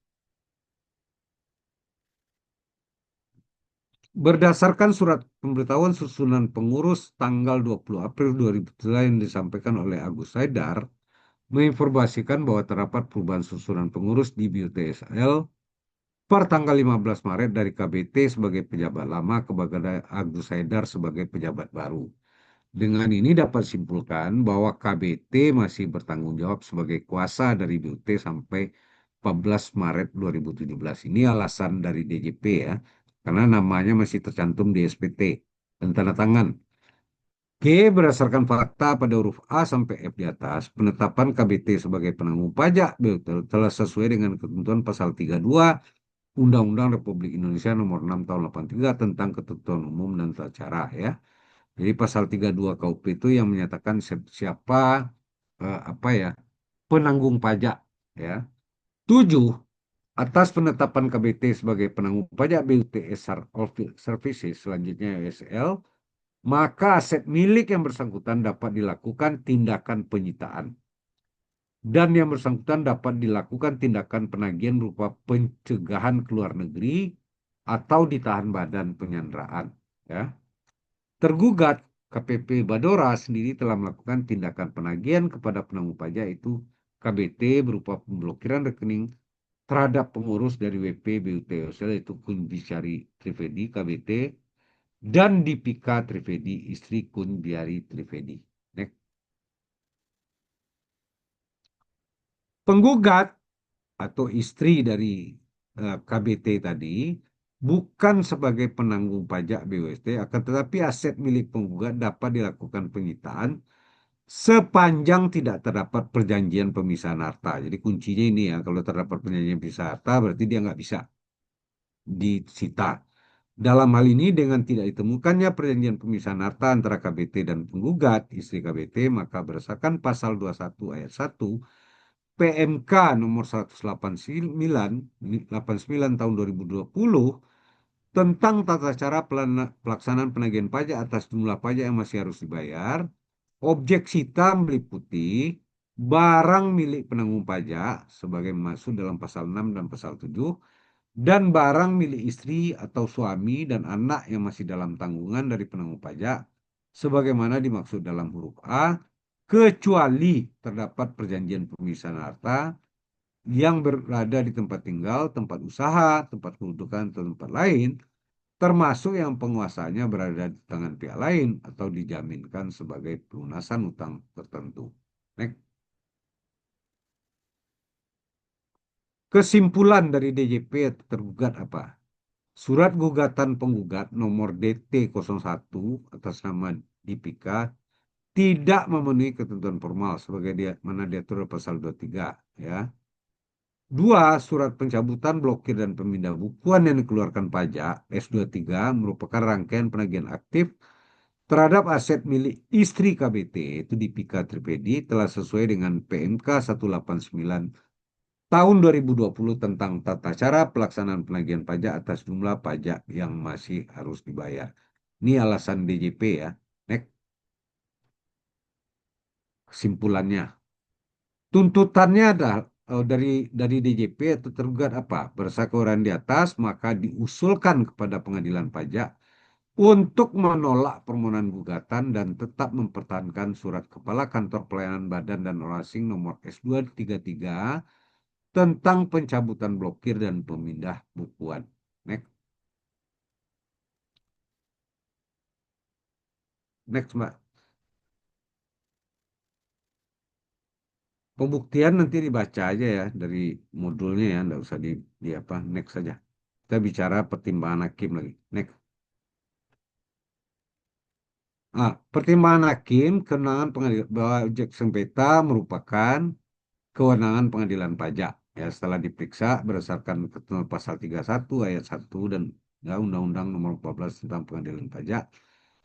Berdasarkan surat pemberitahuan susunan pengurus tanggal 20 April 2003 yang disampaikan oleh Agus Haidar, menginformasikan bahwa terdapat perubahan susunan pengurus di BUTSL per tanggal 15 Maret dari KBT sebagai pejabat lama kepada Agus Haidar sebagai pejabat baru. Dengan ini dapat simpulkan bahwa KBT masih bertanggung jawab sebagai kuasa dari BUT sampai 14 Maret 2017. Ini alasan dari DJP ya, karena namanya masih tercantum di SPT dan tanda tangan. Berdasarkan fakta pada huruf A sampai F di atas, penetapan KBT sebagai penanggung pajak BUT telah sesuai dengan ketentuan pasal 32 Undang-Undang Republik Indonesia Nomor 6 Tahun 83 tentang ketentuan umum dan tata cara ya. Jadi pasal 32 KUP itu yang menyatakan siapa apa ya penanggung pajak ya. 7. Atas penetapan KBT sebagai penanggung pajak BUTS Services selanjutnya USL, maka aset milik yang bersangkutan dapat dilakukan tindakan penyitaan dan yang bersangkutan dapat dilakukan tindakan penagihan berupa pencegahan ke luar negeri atau ditahan badan penyanderaan ya. Tergugat KPP Badora sendiri telah melakukan tindakan penagihan kepada penanggung pajak itu KBT berupa pemblokiran rekening terhadap pengurus dari WP BUTSL yaitu Kun Bisyari Trivedi KBT dan Dipika Trivedi istri Kun Biari Trivedi. Next. Penggugat atau istri dari KBT tadi bukan sebagai penanggung pajak BUST, akan tetapi aset milik penggugat dapat dilakukan penyitaan sepanjang tidak terdapat perjanjian pemisahan harta. Jadi kuncinya ini ya, kalau terdapat perjanjian pemisahan harta berarti dia nggak bisa disita. Dalam hal ini dengan tidak ditemukannya perjanjian pemisahan harta antara KBT dan penggugat, istri KBT, maka berdasarkan pasal 21 ayat 1 PMK nomor 189 tahun 2020 tentang tata cara pelaksanaan penagihan pajak atas jumlah pajak yang masih harus dibayar. Objek sita meliputi barang milik penanggung pajak sebagai maksud dalam pasal 6 dan pasal 7 dan barang milik istri atau suami dan anak yang masih dalam tanggungan dari penanggung pajak sebagaimana dimaksud dalam huruf A kecuali terdapat perjanjian pemisahan harta yang berada di tempat tinggal, tempat usaha, tempat kedudukan, atau tempat lain, termasuk yang penguasanya berada di tangan pihak lain atau dijaminkan sebagai pelunasan utang tertentu. Next. Kesimpulan dari DJP tergugat apa? Surat gugatan penggugat nomor DT01 atas nama Dipika tidak memenuhi ketentuan formal sebagai mana diatur pasal 23 ya. 2. Surat pencabutan, blokir, dan pemindah bukuan yang dikeluarkan pajak S23 merupakan rangkaian penagihan aktif terhadap aset milik istri KBT, itu Dipika Tripedi, telah sesuai dengan PMK 189 tahun 2020 tentang tata cara pelaksanaan penagihan pajak atas jumlah pajak yang masih harus dibayar. Ini alasan DJP ya. Next. Kesimpulannya. Tuntutannya adalah dari DJP atau tergugat apa? Berdasarkan di atas, maka diusulkan kepada pengadilan pajak untuk menolak permohonan gugatan dan tetap mempertahankan surat Kepala Kantor Pelayanan Badan dan Orang Asing nomor S233 tentang pencabutan blokir dan pemindah bukuan. Next. Next, Mbak. Pembuktian nanti dibaca aja ya dari modulnya ya, enggak usah di apa, next saja. Kita bicara pertimbangan hakim lagi. Next. Pertimbangan hakim, kewenangan pengadilan bahwa objek sengketa merupakan kewenangan pengadilan pajak. Ya, setelah diperiksa berdasarkan ketentuan pasal 31 ayat 1 dan ya, Undang-Undang Nomor 14 tentang Pengadilan Pajak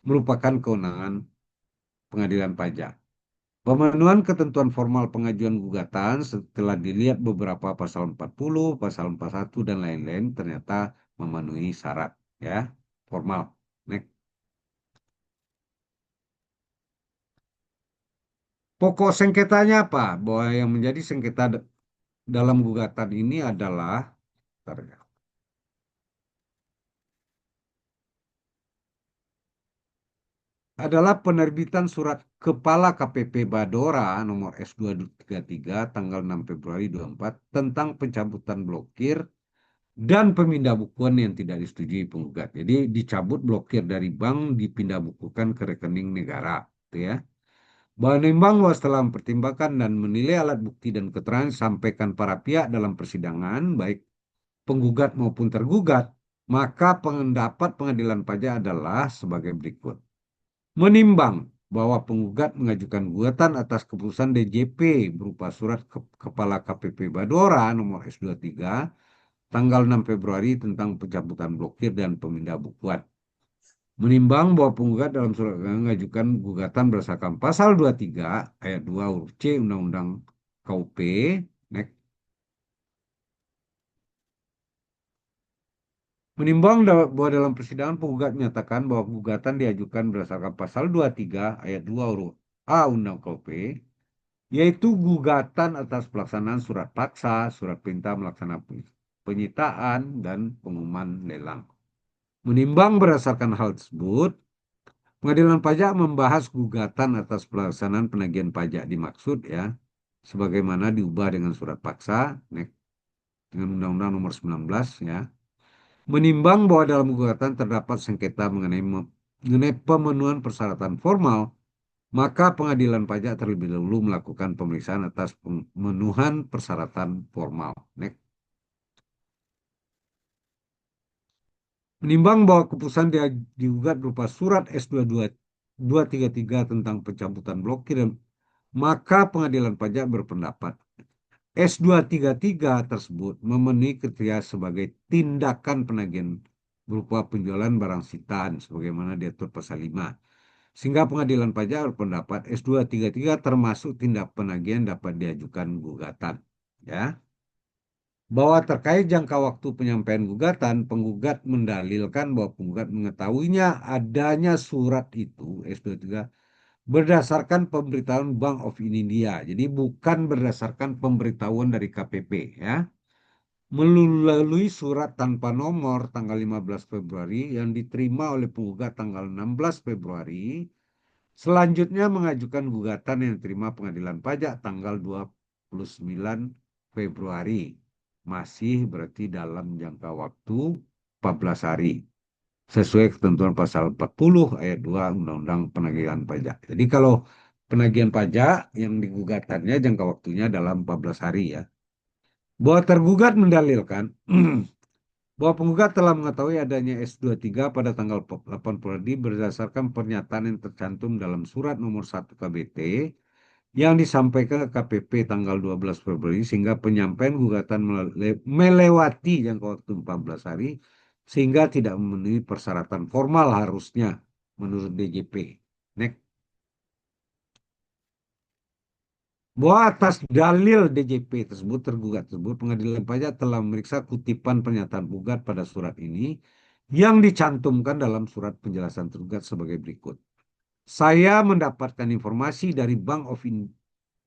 merupakan kewenangan pengadilan pajak. Pemenuhan ketentuan formal pengajuan gugatan setelah dilihat beberapa pasal 40, pasal 41 dan lain-lain ternyata memenuhi syarat ya formal. Next. Pokok sengketanya apa? Bahwa yang menjadi sengketa dalam gugatan ini adalah bentar ya. Adalah penerbitan surat Kepala KPP Badora nomor S233 tanggal 6 Februari 24 tentang pencabutan blokir dan pemindah bukuan yang tidak disetujui penggugat. Jadi dicabut blokir dari bank, dipindah bukukan ke rekening negara, gitu ya. Menimbang bahwa setelah mempertimbangkan dan menilai alat bukti dan keterangan disampaikan para pihak dalam persidangan, baik penggugat maupun tergugat, maka pendapat pengadilan pajak adalah sebagai berikut. Menimbang bahwa penggugat mengajukan gugatan atas keputusan DJP berupa surat Kepala KPP Badora nomor S23 tanggal 6 Februari tentang pencabutan blokir dan pemindah bukuan. Menimbang bahwa penggugat dalam surat mengajukan gugatan berdasarkan pasal 23 ayat 2 huruf C Undang-Undang KUP. Next. Menimbang bahwa dalam persidangan penggugat menyatakan bahwa gugatan diajukan berdasarkan pasal 23 ayat 2 huruf A Undang KUP, yaitu gugatan atas pelaksanaan surat paksa, surat perintah melaksanakan penyitaan, dan pengumuman lelang. Menimbang berdasarkan hal tersebut, Pengadilan Pajak membahas gugatan atas pelaksanaan penagihan pajak dimaksud ya, sebagaimana diubah dengan surat paksa, dengan Undang-Undang Nomor 19 ya. Menimbang bahwa dalam gugatan terdapat sengketa mengenai pemenuhan persyaratan formal, maka pengadilan pajak terlebih dahulu melakukan pemeriksaan atas pemenuhan persyaratan formal. Next. Menimbang bahwa keputusan digugat berupa surat S223 tentang pencabutan blokir, maka pengadilan pajak berpendapat S233 tersebut memenuhi kriteria sebagai tindakan penagihan berupa penjualan barang sitaan sebagaimana diatur pasal 5. Sehingga pengadilan pajak berpendapat S233 termasuk tindak penagihan dapat diajukan gugatan. Ya. Bahwa terkait jangka waktu penyampaian gugatan, penggugat mendalilkan bahwa penggugat mengetahuinya adanya surat itu S23 berdasarkan pemberitahuan Bank of India. Jadi bukan berdasarkan pemberitahuan dari KPP ya. Melalui surat tanpa nomor tanggal 15 Februari yang diterima oleh penggugat tanggal 16 Februari. Selanjutnya mengajukan gugatan yang diterima Pengadilan Pajak tanggal 29 Februari. Masih berarti dalam jangka waktu 14 hari. Sesuai ketentuan pasal 40 ayat 2 Undang-Undang Penagihan Pajak. Jadi kalau penagihan pajak yang digugatannya jangka waktunya dalam 14 hari ya. Bahwa tergugat mendalilkan bahwa penggugat telah mengetahui adanya S23 pada tanggal 80 berdasarkan pernyataan yang tercantum dalam surat nomor 1 KBT yang disampaikan ke KPP tanggal 12 Februari sehingga penyampaian gugatan melewati jangka waktu 14 hari sehingga tidak memenuhi persyaratan formal harusnya menurut DJP. Next. Bahwa atas dalil DJP tersebut, tergugat tersebut, Pengadilan Pajak telah memeriksa kutipan pernyataan penggugat pada surat ini yang dicantumkan dalam surat penjelasan tergugat sebagai berikut. Saya mendapatkan informasi dari Bank of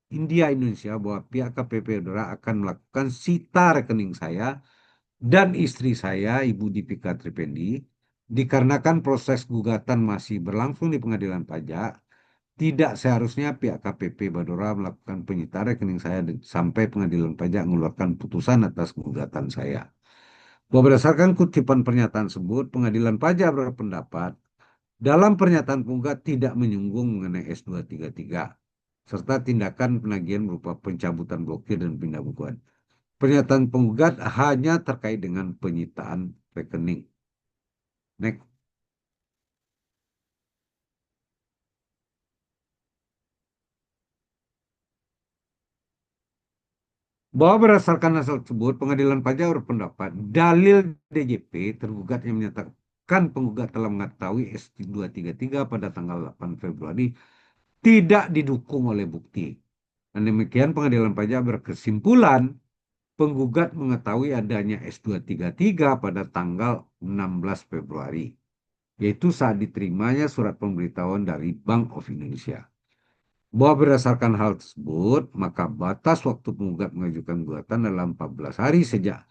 India Indonesia bahwa pihak KPP Badora akan melakukan sita rekening saya dan istri saya, Ibu Dipika Tripendi, dikarenakan proses gugatan masih berlangsung di Pengadilan Pajak. Tidak seharusnya pihak KPP Badora melakukan penyitaan rekening saya sampai Pengadilan Pajak mengeluarkan putusan atas gugatan saya. Berdasarkan kutipan pernyataan tersebut, Pengadilan Pajak berpendapat dalam pernyataan penggugat tidak menyinggung mengenai S233 serta tindakan penagihan berupa pencabutan blokir dan pindah bukuan. Pernyataan penggugat hanya terkait dengan penyitaan rekening. Next. Bahwa berdasarkan hasil tersebut, pengadilan pajak berpendapat dalil DJP tergugat yang menyatakan penggugat telah mengetahui S233 pada tanggal 8 Februari tidak didukung oleh bukti. Dan demikian pengadilan pajak berkesimpulan penggugat mengetahui adanya S233 pada tanggal 16 Februari, yaitu saat diterimanya surat pemberitahuan dari Bank of Indonesia. Bahwa berdasarkan hal tersebut, maka batas waktu penggugat mengajukan gugatan adalah 14 hari sejak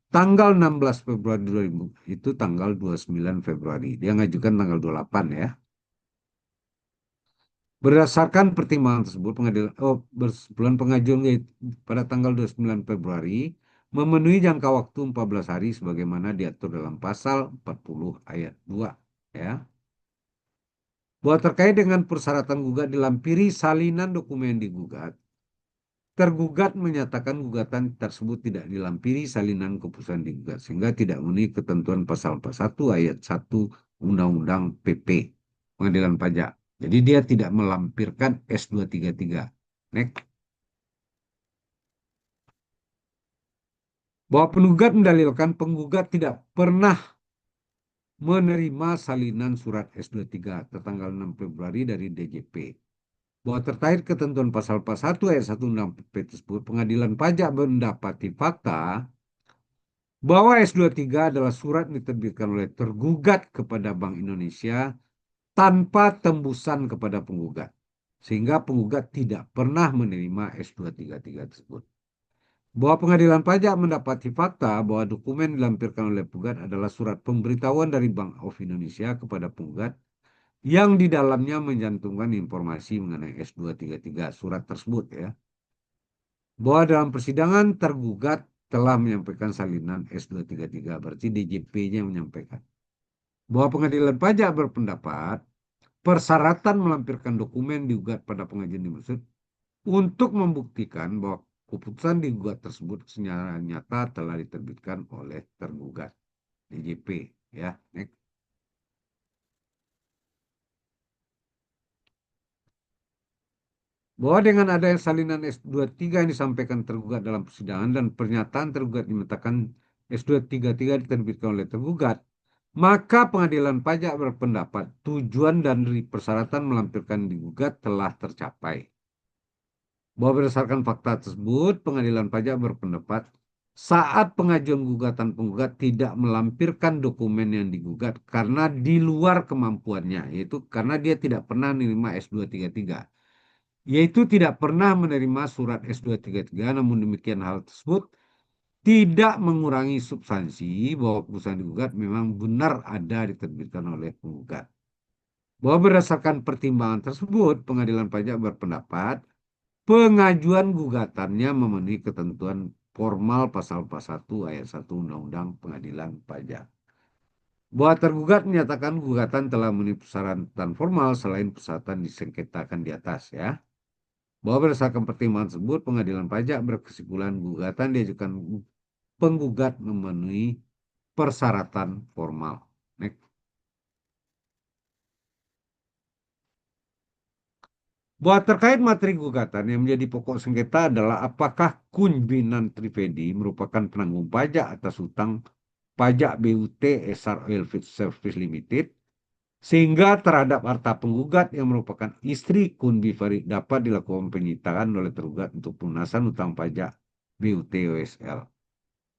tanggal 16 Februari 2000, itu tanggal 29 Februari. Dia mengajukan tanggal 28 ya. Berdasarkan pertimbangan tersebut, bersebulan pengajuan pada tanggal 29 Februari memenuhi jangka waktu 14 hari sebagaimana diatur dalam pasal 40 ayat 2 ya. Bahwa terkait dengan persyaratan gugat dilampiri salinan dokumen digugat, tergugat menyatakan gugatan tersebut tidak dilampiri salinan keputusan digugat sehingga tidak memenuhi ketentuan pasal 41 ayat 1 Undang-Undang PP Pengadilan Pajak. Jadi dia tidak melampirkan S233. Next. Bahwa penggugat mendalilkan penggugat tidak pernah menerima salinan surat S23 tertanggal 6 Februari dari DJP. Bahwa terkait ketentuan pasal 41 ayat 1 Undang-Undang PP tersebut, pengadilan pajak mendapati fakta bahwa S23 adalah surat yang diterbitkan oleh tergugat kepada Bank Indonesia tanpa tembusan kepada penggugat, sehingga penggugat tidak pernah menerima S233 tersebut. Bahwa pengadilan pajak mendapati fakta bahwa dokumen dilampirkan oleh penggugat adalah surat pemberitahuan dari Bank of Indonesia kepada penggugat yang di dalamnya mencantumkan informasi mengenai S233 surat tersebut ya. Bahwa dalam persidangan tergugat telah menyampaikan salinan S233, berarti DJP-nya menyampaikan. Bahwa pengadilan pajak berpendapat persyaratan melampirkan dokumen digugat pada pengajuan dimaksud untuk membuktikan bahwa keputusan digugat tersebut secara nyata telah diterbitkan oleh tergugat DJP ya. Next. Bahwa dengan adanya salinan S23 yang disampaikan tergugat dalam persidangan dan pernyataan tergugat dinyatakan S233 diterbitkan oleh tergugat, maka pengadilan pajak berpendapat tujuan dan persyaratan melampirkan digugat telah tercapai. Bahwa berdasarkan fakta tersebut, pengadilan pajak berpendapat saat pengajuan gugatan penggugat tidak melampirkan dokumen yang digugat karena di luar kemampuannya, yaitu karena dia tidak pernah menerima S233. Yaitu tidak pernah menerima surat S233, namun demikian hal tersebut tidak mengurangi substansi bahwa keputusan digugat memang benar ada diterbitkan oleh penggugat. Bahwa berdasarkan pertimbangan tersebut, pengadilan pajak berpendapat pengajuan gugatannya memenuhi ketentuan formal pasal 41 ayat 1 Undang-Undang Pengadilan Pajak. Bahwa tergugat menyatakan gugatan telah memenuhi persyaratan formal selain persyaratan disengketakan di atas ya. Bahwa berdasarkan pertimbangan tersebut, pengadilan pajak berkesimpulan gugatan diajukan penggugat memenuhi persyaratan formal. Next. Bahwa terkait materi gugatan yang menjadi pokok sengketa adalah apakah Kun Binan Trivedi merupakan penanggung pajak atas hutang pajak BUT Essar Oilfield Service Limited, sehingga terhadap harta penggugat yang merupakan istri Kun Bifarid dapat dilakukan penyitaan oleh tergugat untuk pelunasan hutang pajak BUT OSL.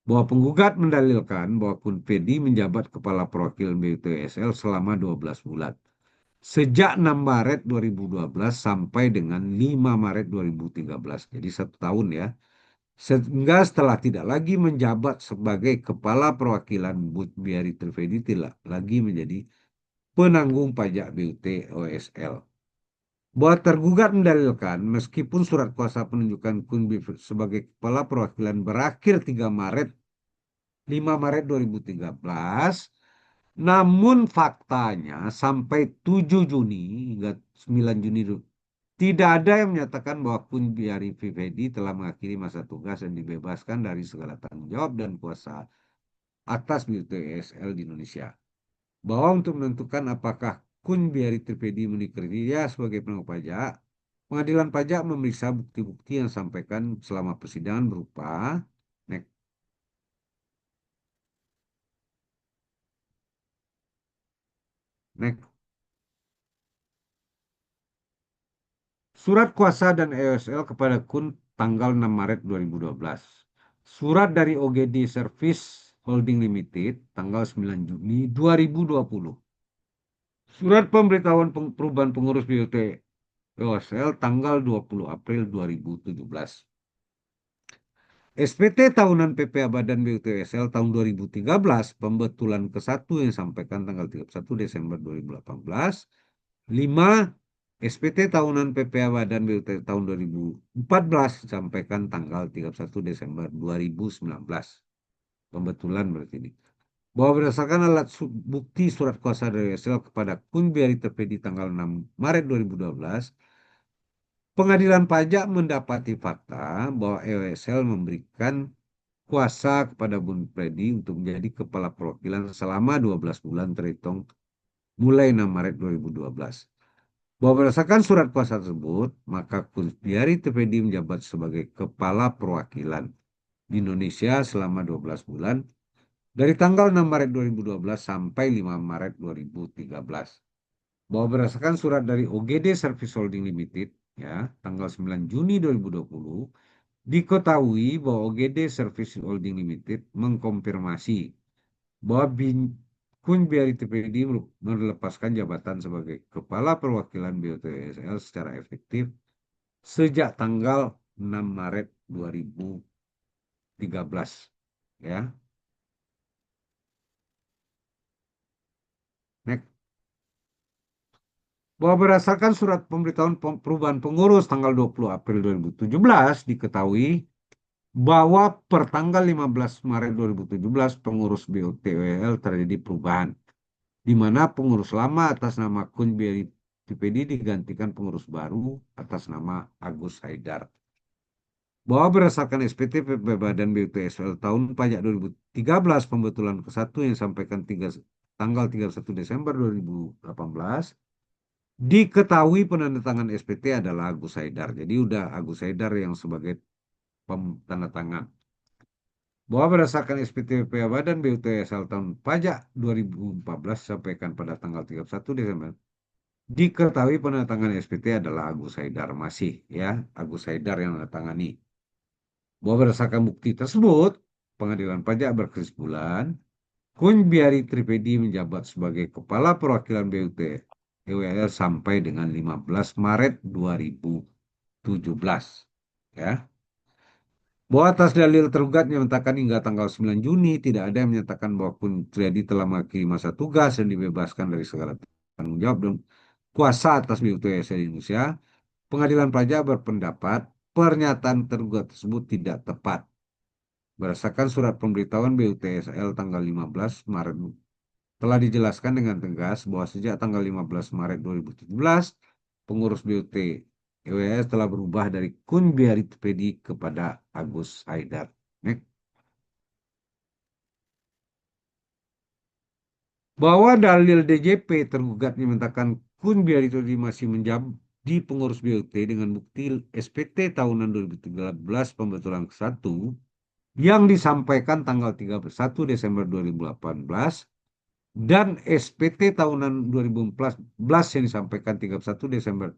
Bahwa penggugat mendalilkan bahwa Kun Fedi menjabat kepala perwakilan BUT OSL selama 12 bulan. Sejak 6 Maret 2012 sampai dengan 5 Maret 2013. Jadi 1 tahun ya. Sehingga setelah tidak lagi menjabat sebagai kepala perwakilan Biari Trivedi tidak lagi menjadi penanggung pajak BUT OSL. Bahwa tergugat mendalilkan meskipun surat kuasa penunjukan Kun sebagai kepala perwakilan berakhir 5 Maret 2013, namun faktanya sampai 7 Juni hingga 9 Juni tidak ada yang menyatakan bahwa Kun Biari Trivedi telah mengakhiri masa tugas dan dibebaskan dari segala tanggung jawab dan kuasa atas BUTSL di Indonesia. Bahwa untuk menentukan apakah Kun Biari Tripedi memenuhi dia sebagai penanggung pajak, pengadilan pajak memeriksa bukti-bukti yang disampaikan selama persidangan berupa next, next, surat kuasa dan EOSL kepada Kun tanggal 6 Maret 2012. Surat dari OGD Service Holding Limited tanggal 9 Juni 2020. Surat pemberitahuan perubahan pengurus BUT EOSL tanggal 20 April 2017. SPT tahunan PPA Badan BUTSL tahun 2013 pembetulan ke-1 yang disampaikan tanggal 31 Desember 2018. 5. SPT tahunan PPA Badan BUT tahun 2014 disampaikan tanggal 31 Desember 2019. Pembetulan berarti ini. Bahwa berdasarkan alat bukti surat kuasa dari EOSL kepada Kun Biari Tripedi tanggal 6 Maret 2012, Pengadilan Pajak mendapati fakta bahwa EOSL memberikan kuasa kepada Bun Freddy untuk menjadi kepala perwakilan selama 12 bulan terhitung mulai 6 Maret 2012. Bahwa berdasarkan surat kuasa tersebut, maka Kunspiari Tripedi menjabat sebagai kepala perwakilan di Indonesia selama 12 bulan dari tanggal 6 Maret 2012 sampai 5 Maret 2013. Bahwa berdasarkan surat dari OGD Service Holding Limited ya, tanggal 9 Juni 2020, diketahui bahwa OGD Service Holding Limited mengkonfirmasi bahwa Kun Biari Tripedi melepaskan jabatan sebagai kepala perwakilan BUTSL secara efektif sejak tanggal 6 Maret 2013 ya. Next. Bahwa berdasarkan surat pemberitahuan perubahan pengurus tanggal 20 April 2017 diketahui bahwa pertanggal 15 Maret 2017 pengurus BUTWL terjadi perubahan, di mana pengurus lama atas nama Kun Biari Tripedi digantikan pengurus baru atas nama Agus Haidar. Bahwa berdasarkan SPT PP Badan BUTSL tahun pajak 2013 pembetulan ke-1 yang disampaikan tanggal 31 Desember 2018, diketahui penandatangan SPT adalah Agus Haidar. Jadi udah Agus Haidar yang sebagai tanda tangan. Bahwa berdasarkan SPT PPA Badan BUTSL tahun pajak 2014 sampaikan pada tanggal 31 Desember, diketahui penandatangan SPT adalah Agus Haidar masih ya, Agus Haidar yang menandatangani. Bahwa berdasarkan bukti tersebut, Pengadilan Pajak berkesimpulan Kun Biari Tripedi menjabat sebagai kepala perwakilan BUT EWL sampai dengan 15 Maret 2017 ya. Bahwa atas dalil tergugat yang menyatakan hingga tanggal 9 Juni tidak ada yang menyatakan bahwa Kun Triadi telah mengakhiri masa tugas dan dibebaskan dari segala tanggung jawab dan kuasa atas BUTSL Indonesia, Pengadilan Pajak berpendapat pernyataan tergugat tersebut tidak tepat. Berdasarkan surat pemberitahuan BUTSL tanggal 15 Maret telah dijelaskan dengan tegas bahwa sejak tanggal 15 Maret 2017 pengurus BUT EWS telah berubah dari Kun Biari Tripedi kepada Agus Haidar. Bahwa dalil DJP tergugat menyatakan Kun Biari Tripedi masih menjadi pengurus BUT dengan bukti SPT tahunan 2013 pembetulan ke-1 yang disampaikan tanggal 31 Desember 2018 dan SPT tahunan 2014 yang disampaikan 31 Desember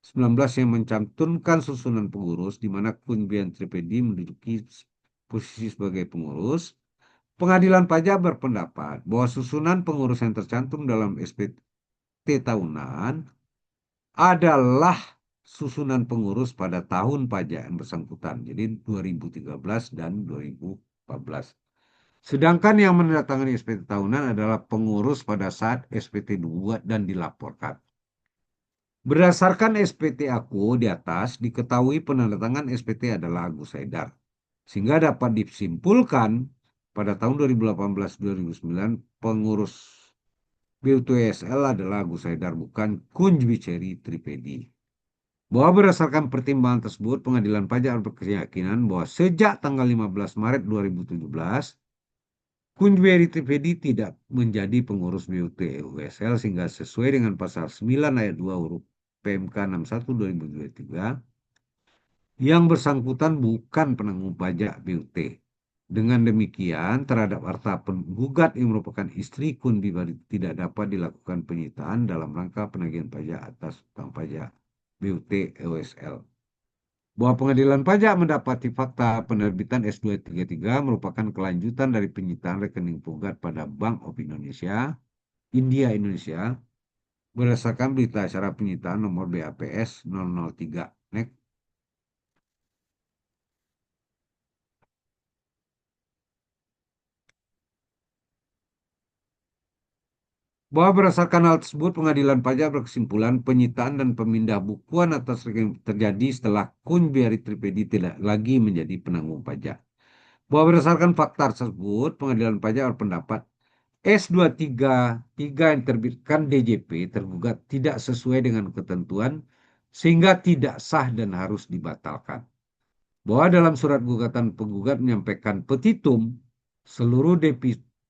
19 yang mencantumkan susunan pengurus di mana Kun Biari Tripedi menduduki posisi sebagai pengurus. Pengadilan Pajak berpendapat bahwa susunan pengurus yang tercantum dalam SPT tahunan adalah susunan pengurus pada tahun pajak yang bersangkutan, jadi 2013 dan 2014. Sedangkan yang menandatangani SPT tahunan adalah pengurus pada saat SPT dibuat dan dilaporkan. Berdasarkan SPT aku di atas, diketahui penandatangan SPT adalah Agus Haidar. Sehingga dapat disimpulkan pada tahun 2018-2009 pengurus BUTSL adalah Agus Haidar bukan Kun Biari Tripedi. Bahwa berdasarkan pertimbangan tersebut, Pengadilan Pajak berkeyakinan bahwa sejak tanggal 15 Maret 2017 Kunjweri Tripedi tidak menjadi pengurus BUT USL sehingga sesuai dengan pasal 9 ayat 2 huruf PMK 61 2023 yang bersangkutan bukan penanggung pajak BUT. Dengan demikian, terhadap harta penggugat yang merupakan istri Kundi tidak dapat dilakukan penyitaan dalam rangka penagihan pajak atas utang pajak BUT USL. Bahwa pengadilan pajak mendapati fakta penerbitan S233 merupakan kelanjutan dari penyitaan rekening penggugat pada Bank of Indonesia, Indonesia, berdasarkan berita acara penyitaan nomor BAPS 003. Next. Bahwa berdasarkan hal tersebut, pengadilan pajak berkesimpulan penyitaan dan pemindah bukuan atas rekening terjadi setelah Kunjweri Tripedi tidak lagi menjadi penanggung pajak. Bahwa berdasarkan fakta tersebut, pengadilan pajak berpendapat S233 yang diterbitkan DJP tergugat tidak sesuai dengan ketentuan sehingga tidak sah dan harus dibatalkan. Bahwa dalam surat gugatan penggugat menyampaikan petitum seluruh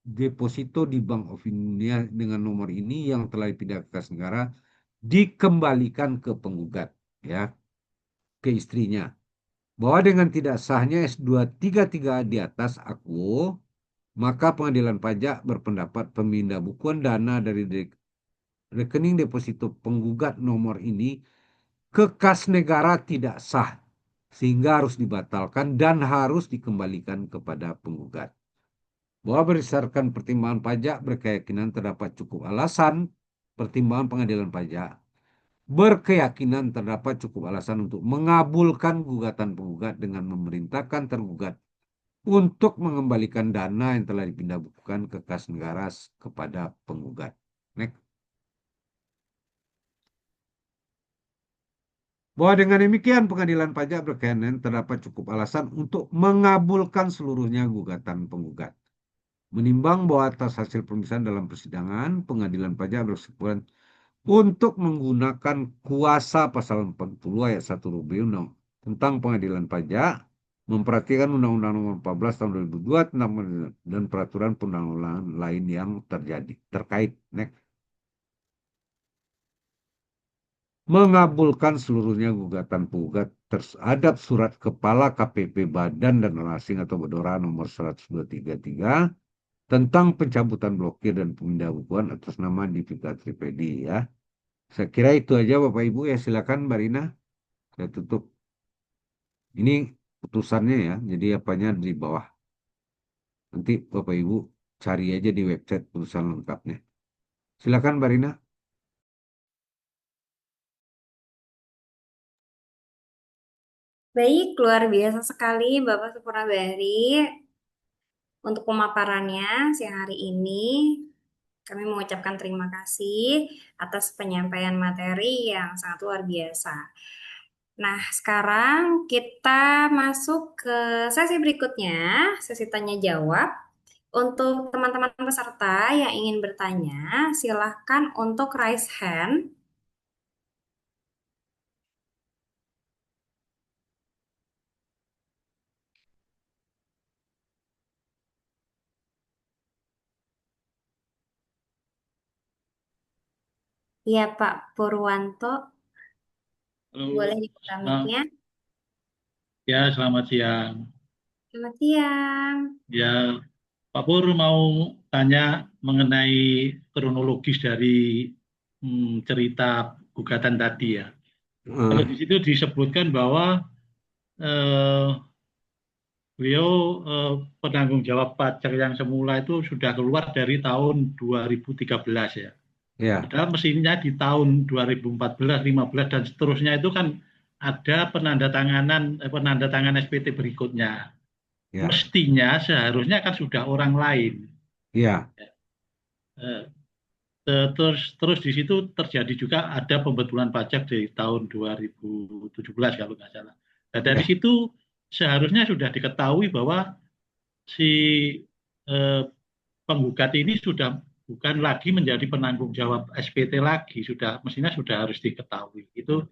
deposito di Bank of Indonesia dengan nomor ini yang telah dipindah ke kas negara dikembalikan ke penggugat, ya, ke istrinya. Bahwa dengan tidak sahnya S233 di atas aku, maka pengadilan pajak berpendapat pemindah bukuan dana dari rekening deposito penggugat nomor ini ke kas negara tidak sah, sehingga harus dibatalkan dan harus dikembalikan kepada penggugat. Bahwa berdasarkan pertimbangan pajak berkeyakinan terdapat cukup alasan, pertimbangan pengadilan pajak berkeyakinan terdapat cukup alasan untuk mengabulkan gugatan penggugat dengan memerintahkan tergugat untuk mengembalikan dana yang telah dipindah bukukan ke kas negara kepada penggugat. Next. Bahwa dengan demikian pengadilan pajak berkeyakinan terdapat cukup alasan untuk mengabulkan seluruhnya gugatan penggugat. Menimbang bahwa atas hasil pemeriksaan dalam persidangan, pengadilan pajak berkesimpulan untuk menggunakan kuasa pasal 40 ayat 1 huruf B Undang tentang pengadilan pajak, memperhatikan Undang-Undang Nomor 14 Tahun 2002 tentang dan peraturan perundang-undangan lain yang terkait. Next. Mengabulkan seluruhnya gugatan penggugat terhadap surat Kepala KPP Badan dan Orang Asing atau Bedora nomor 10233 tentang pencabutan blokir dan pemindah bukuan atas nama Dipika Tripedi, ya. Saya kira itu aja Bapak Ibu, ya, silakan Mbak Rina. Saya tutup. Ini putusannya, ya. Jadi apanya di bawah. Nanti Bapak Ibu cari aja di website putusan lengkapnya. Silakan Mbak Rina. Baik, luar biasa sekali Bapak Supurna Bahri untuk pemaparannya siang hari ini. Kami mengucapkan terima kasih atas penyampaian materi yang sangat luar biasa. Nah, sekarang kita masuk ke sesi berikutnya, sesi tanya jawab. Untuk teman-teman peserta yang ingin bertanya, silahkan untuk raise hand. Ya, Pak Purwanto, Halo, boleh dibuka mic-nya. ya selamat siang. Selamat siang. Ya, Pak Pur mau tanya mengenai kronologis dari cerita gugatan tadi, ya. Kalau di situ disebutkan bahwa eh, beliau penanggung jawab pajak yang semula itu sudah keluar dari tahun 2013, ya. Ya. Padahal mestinya di tahun 2014, 15 dan seterusnya itu kan ada penandatangan SPT berikutnya. Ya. Mestinya seharusnya kan sudah orang lain. Ya. Terus di situ terjadi juga ada pembetulan pajak di tahun 2017 kalau nggak salah. Nah, dari situ seharusnya sudah diketahui bahwa si penggugat ini sudah bukan lagi menjadi penanggung jawab SPT lagi, mestinya sudah harus diketahui. Itu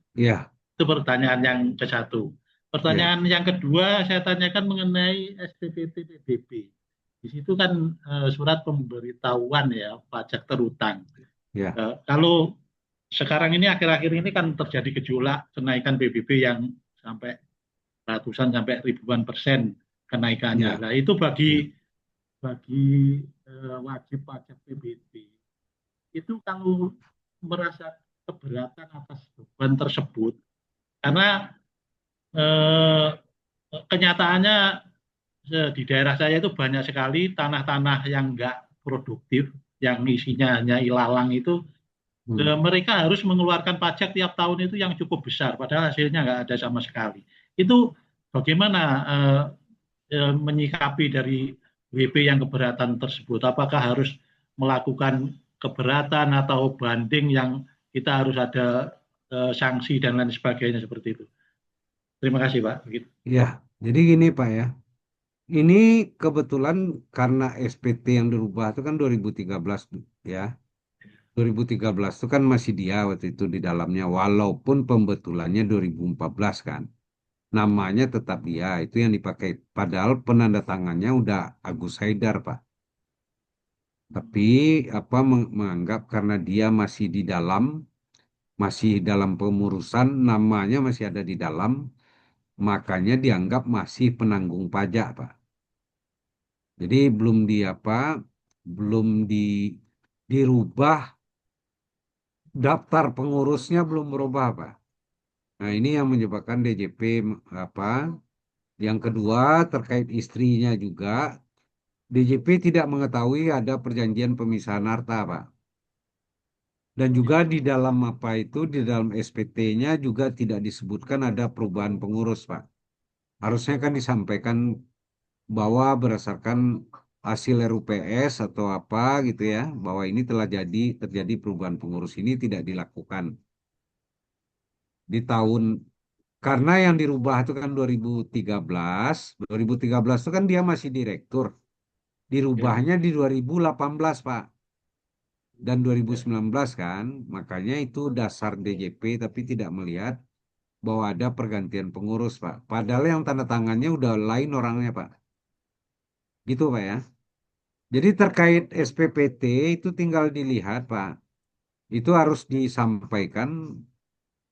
pertanyaan yang ke satu. Pertanyaan yang kedua saya tanyakan mengenai SPPT PBB. Di situ kan surat pemberitahuan ya pajak terutang. Ya, Kalau sekarang ini akhir-akhir ini kan terjadi gejolak kenaikan PBB yang sampai ratusan sampai ribuan persen kenaikannya. ya, Nah, itu ya. bagi wajib pajak PBB itu kalau merasa keberatan atas beban tersebut, karena eh, kenyataannya di daerah saya itu banyak sekali tanah-tanah yang nggak produktif, yang isinya hanya ilalang itu, Hmm. mereka harus mengeluarkan pajak tiap tahun itu yang cukup besar, padahal hasilnya nggak ada sama sekali. Itu bagaimana menyikapi dari WP yang keberatan tersebut? Apakah harus melakukan keberatan atau banding yang kita harus ada sanksi dan lain sebagainya seperti itu? Terima kasih, Pak. Begitu. Ya, jadi gini Pak ya. Ini kebetulan karena SPT yang dirubah itu kan 2013 ya. 2013 itu kan masih dia waktu itu di dalamnya walaupun pembetulannya 2014 kan. Namanya tetap dia itu yang dipakai padahal penanda tangannya udah Agus Haidar Pak. Tapi apa menganggap karena dia masih dalam pengurusan namanya masih ada di dalam makanya dianggap masih penanggung pajak Pak. Jadi belum dirubah daftar pengurusnya belum berubah Pak. Nah, ini yang menyebabkan DJP apa? Yang kedua terkait istrinya juga DJP tidak mengetahui ada perjanjian pemisahan harta Pak. Dan juga di dalam apa itu di dalam SPT-nya juga tidak disebutkan ada perubahan pengurus Pak. Harusnya kan disampaikan bahwa berdasarkan hasil RUPS atau apa gitu ya, bahwa ini telah terjadi perubahan pengurus ini tidak dilakukan di tahun karena yang dirubah itu kan 2013, 2013 itu kan dia masih direktur. Ya, Dirubahnya di 2018, Pak. Dan ya. 2019 kan, makanya itu dasar DJP tapi tidak melihat bahwa ada pergantian pengurus, Pak. Padahal yang tanda tangannya udah lain orangnya, Pak. Gitu, Pak ya. Jadi terkait SPPT itu tinggal dilihat, Pak. Itu harus disampaikan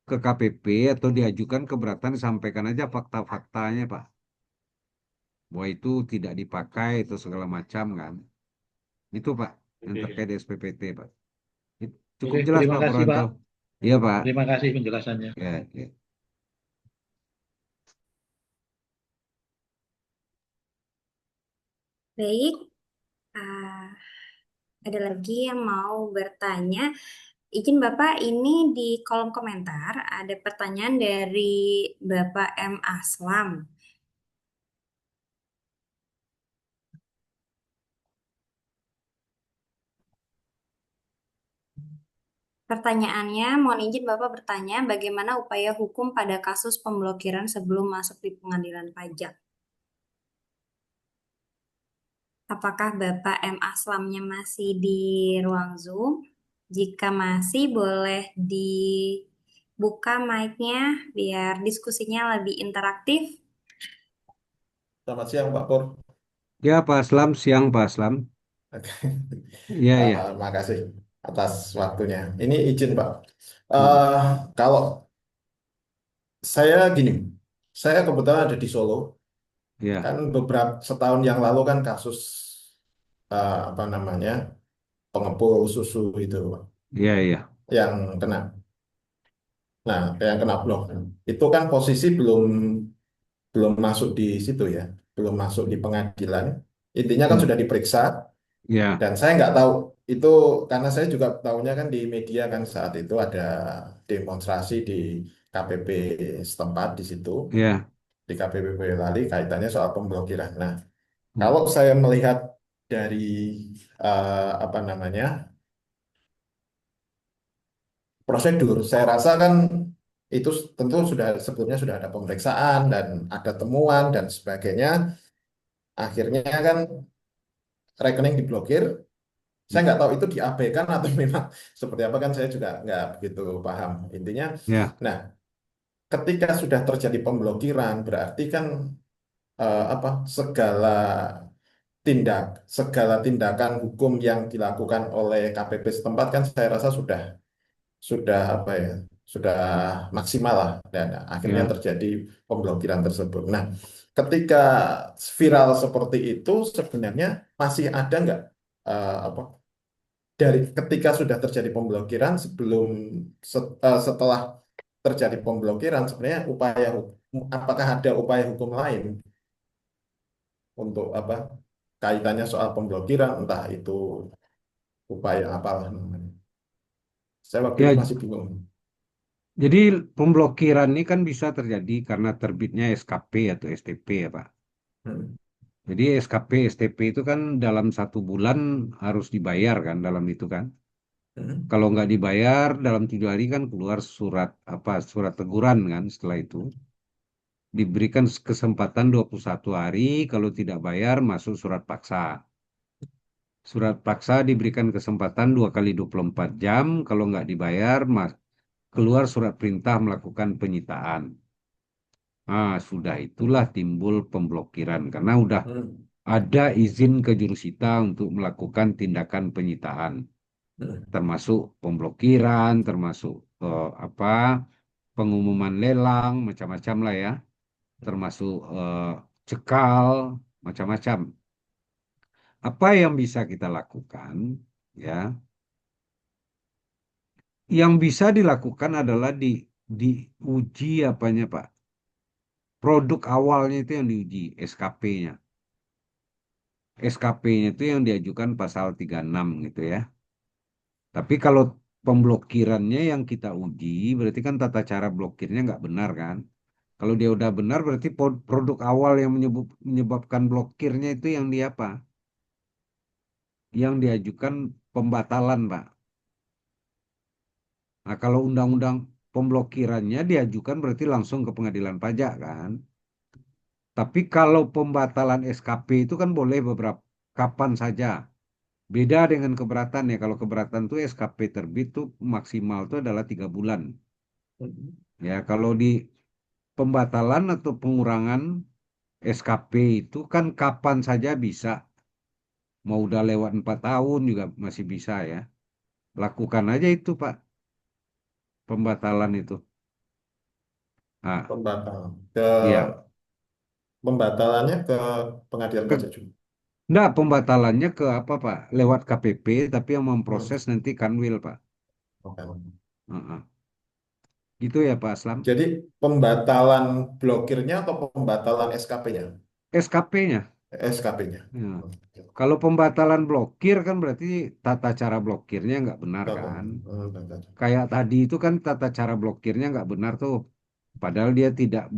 ke KPP atau diajukan keberatan disampaikan aja fakta-faktanya, Pak. Bahwa itu tidak dipakai itu segala macam kan. Itu, Pak, yang Oke. terkait SPPT, Pak. Cukup Oke, jelas, terima Pak kasih, Pak. Purwanto. Iya, Pak. Terima kasih penjelasannya. Ya, ya. Baik, ah, ada lagi yang mau bertanya. Izin Bapak, ini di kolom komentar ada pertanyaan dari Bapak M. Aslam. Pertanyaannya, mohon izin Bapak bertanya, bagaimana upaya hukum pada kasus pemblokiran sebelum masuk di pengadilan pajak? Apakah Bapak M. Aslamnya masih di ruang Zoom? Jika masih, boleh dibuka mic-nya biar diskusinya lebih interaktif. Selamat siang, Pak Pur. Ya, Pak Aslam, siang Pak Aslam. Oke. Iya, iya. Makasih atas waktunya. Ini izin, Pak. Hmm. Eh, Kalau saya gini, saya kebetulan ada di Solo. Ya, Kan beberapa setahun yang lalu kan kasus apa namanya pengepul susu itu, Pak, iya, iya. yang kena. Nah, yang kena blok. Itu kan posisi belum belum masuk di situ ya, belum masuk di pengadilan. Intinya kan Hmm. sudah diperiksa. Ya, Dan saya nggak tahu itu karena saya juga tahunya kan di media kan saat itu ada demonstrasi di KPP setempat di situ, ya. di KPP Boyolali kaitannya soal pemblokiran. Nah, Hmm. kalau saya melihat dari apa namanya prosedur, saya rasa kan itu tentu sudah sebelumnya sudah ada pemeriksaan dan ada temuan dan sebagainya. Akhirnya kan rekening diblokir. Saya nggak tahu itu diabaikan atau memang seperti apa kan saya juga nggak begitu paham intinya. Ya, Nah, ketika sudah terjadi pemblokiran berarti kan apa segala segala tindakan hukum yang dilakukan oleh KPP setempat kan saya rasa sudah apa ya, sudah maksimal lah, dan akhirnya Ya, terjadi pemblokiran tersebut. Nah, ketika viral seperti itu sebenarnya masih ada nggak apa, dari ketika sudah terjadi pemblokiran setelah terjadi pemblokiran sebenarnya apakah ada upaya hukum lain untuk apa, kaitannya soal pemblokiran, entah itu upaya apalah namanya. Saya waktu ya, itu masih bingung. jadi pemblokiran ini kan bisa terjadi karena terbitnya SKP atau STP ya Pak. Hmm. Jadi SKP, STP itu kan dalam 1 bulan harus dibayar kan dalam itu kan. Hmm. Kalau nggak dibayar dalam 7 hari kan keluar surat apa, surat teguran kan. Setelah itu diberikan kesempatan 21 hari. Kalau tidak bayar masuk surat paksa. Surat paksa diberikan kesempatan 2 kali 24 jam. Kalau nggak dibayar keluar surat perintah melakukan penyitaan. Ah, sudah itulah timbul pemblokiran karena udah Hmm. ada izin ke jurusita untuk melakukan tindakan penyitaan, Hmm. termasuk pemblokiran, termasuk apa, pengumuman lelang, macam-macam lah ya, termasuk cekal, macam-macam. Apa yang bisa kita lakukan, ya? Yang bisa dilakukan adalah diuji apanya, Pak? Produk awalnya itu yang diuji, SKP-nya. SKP-nya itu yang diajukan pasal 36 gitu ya. Tapi kalau pemblokirannya yang kita uji, berarti kan tata cara blokirnya nggak benar kan? Kalau dia udah benar, berarti produk awal yang menyebabkan blokirnya itu yang di apa? Yang diajukan pembatalan, Pak. Nah, kalau undang-undang pemblokirannya diajukan berarti langsung ke pengadilan pajak kan? Tapi kalau pembatalan SKP itu kan boleh beberapa kapan saja. Beda dengan keberatan ya. Kalau keberatan tuh SKP terbit tuh maksimal tuh adalah 3 bulan. Hmm. Ya, kalau di pembatalan atau pengurangan SKP itu kan kapan saja bisa. Mau udah lewat 4 tahun juga masih bisa ya. Lakukan aja itu Pak, pembatalan itu. Ah, Pembatalan iya. pembatalannya ke pengadilan Ke, pajak juga. enggak, pembatalannya ke apa Pak? Lewat KPP, tapi yang Hmm. memproses nanti Kanwil Pak. Oke. Heeh. Gitu ya Pak Aslam. Jadi pembatalan blokirnya atau pembatalan SKP-nya? SKP-nya. SKP-nya. Kalau pembatalan blokir kan berarti tata cara blokirnya nggak benar kan? Kayak tadi itu kan tata cara blokirnya nggak benar tuh. Padahal dia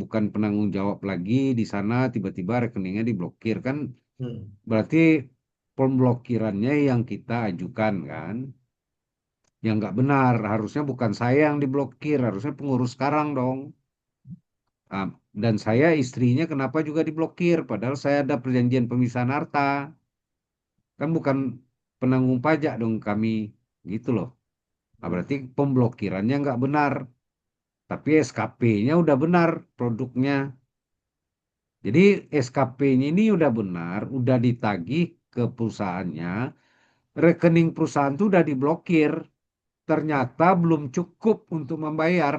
bukan penanggung jawab lagi di sana, tiba-tiba rekeningnya diblokir kan? Hmm. Berarti pemblokirannya yang kita ajukan kan? Yang nggak benar. Harusnya bukan saya yang diblokir, harusnya pengurus sekarang dong. Ah, dan saya istrinya kenapa juga diblokir? Padahal saya ada perjanjian pemisahan harta. Kan bukan penanggung pajak dong kami, gitu loh. Nah, Hmm. berarti pemblokirannya nggak benar, tapi SKP-nya udah benar produknya. Jadi SKP-nya ini udah benar, udah ditagih ke perusahaannya, rekening perusahaan itu udah diblokir, ternyata belum cukup untuk membayar,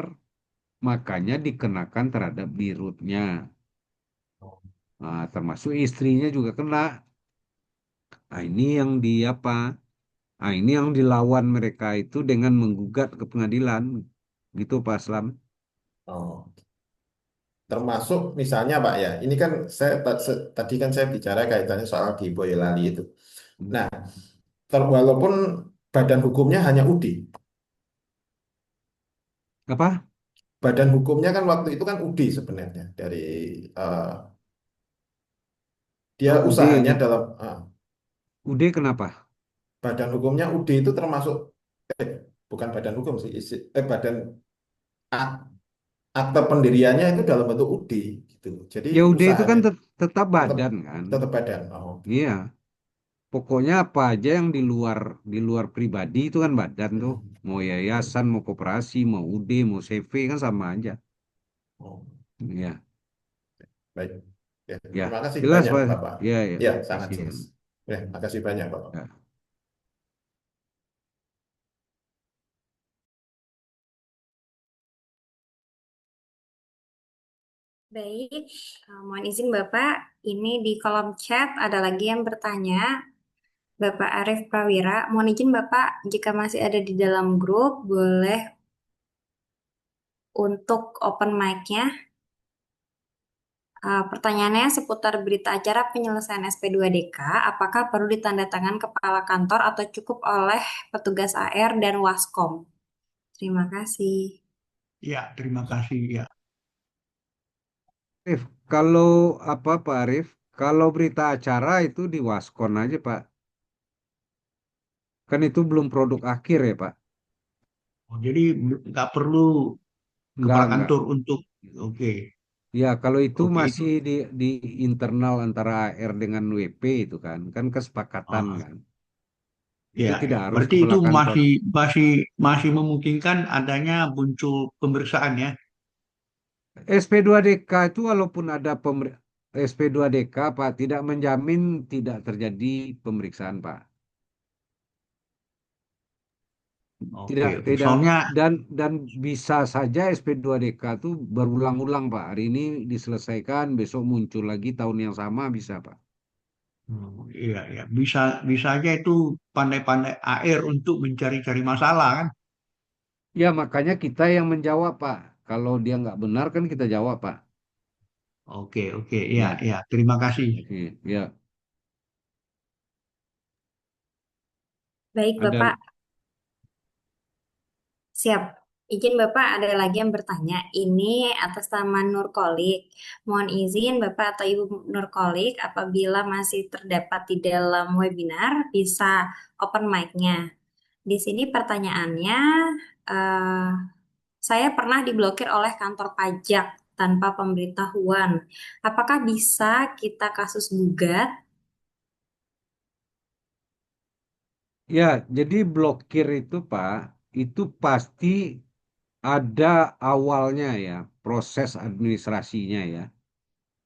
makanya dikenakan terhadap dirutnya. Nah, termasuk istrinya juga kena. Nah, ini yang di apa? Nah, ini yang dilawan mereka itu dengan menggugat ke pengadilan. Gitu Pak Aslam. Oh. Termasuk misalnya Pak ya, ini kan tadi kan saya bicara kaitannya soal di Boyolali itu. Nah, walaupun badan hukumnya hanya UDI, Apa? badan hukumnya kan waktu itu kan UDI sebenarnya dari eh, dia usahanya UD, dalam UD kenapa? badan hukumnya UDI itu termasuk eh, bukan badan hukum sih, badan ak- akte pendiriannya itu dalam bentuk UDI gitu. Jadi Ya UD itu kan usahanya tetap tetap badan kan. tetap badan. Oh, Iya. Pokoknya apa aja yang di luar pribadi itu kan badan tuh. hmm. Mau yayasan, mau koperasi, mau UD, mau CV kan sama aja. Oh, Iya. baik. Ya, Ya, terima kasih jelas banyak Pak. Bapak. Ya, ya. Ya, sangat Kasih. jelas. Ya, makasih banyak, Pak. Ya. Baik, mohon izin Bapak, ini di kolom chat ada lagi yang bertanya, Bapak Arif Prawira. Mohon izin Bapak, jika masih ada di dalam grup, boleh untuk open mic-nya. Pertanyaannya seputar berita acara penyelesaian SP2DK, apakah perlu ditandatangan kepala kantor atau cukup oleh petugas AR dan Waskom? Terima kasih. Ya, terima kasih. Ya, Arif, kalau apa Pak Arif, kalau berita acara itu di Waskon aja Pak. Kan itu belum produk akhir ya Pak. oh, jadi nggak perlu kepala Enggak. kantor untuk, oke, Ya, kalau itu oke itu, masih di internal antara AR dengan WP itu kan kesepakatan ah, kan. Itu ya, ya. tidak harus Berarti itu kepala kantor. masih masih masih memungkinkan adanya muncul pemeriksaan ya. SP2DK itu walaupun ada SP2DK Pak tidak menjamin tidak terjadi pemeriksaan Pak. Oke, Tidak oke. tidak Soalnya, dan bisa saja SP2DK itu berulang-ulang Pak. Hari ini diselesaikan, besok muncul lagi tahun yang sama bisa Pak. iya, ya, bisa bisa aja itu pandai-pandai AR untuk mencari-cari masalah kan. Ya makanya kita yang menjawab Pak. Kalau dia nggak benar kan kita jawab Pak. Oke, oke, ya, Ya, ya. Terima kasih. oke, ya. Baik Ada Bapak, siap. Izin Bapak, ada lagi yang bertanya. Ini atas nama Nurkolik. Mohon izin Bapak atau Ibu Nurkolik, apabila masih terdapat di dalam webinar, bisa open mic-nya. Di sini pertanyaannya, eh, saya pernah diblokir oleh kantor pajak tanpa pemberitahuan. Apakah bisa kita kasus gugat? ya, jadi blokir itu Pak, itu pasti ada awalnya ya, proses administrasinya ya.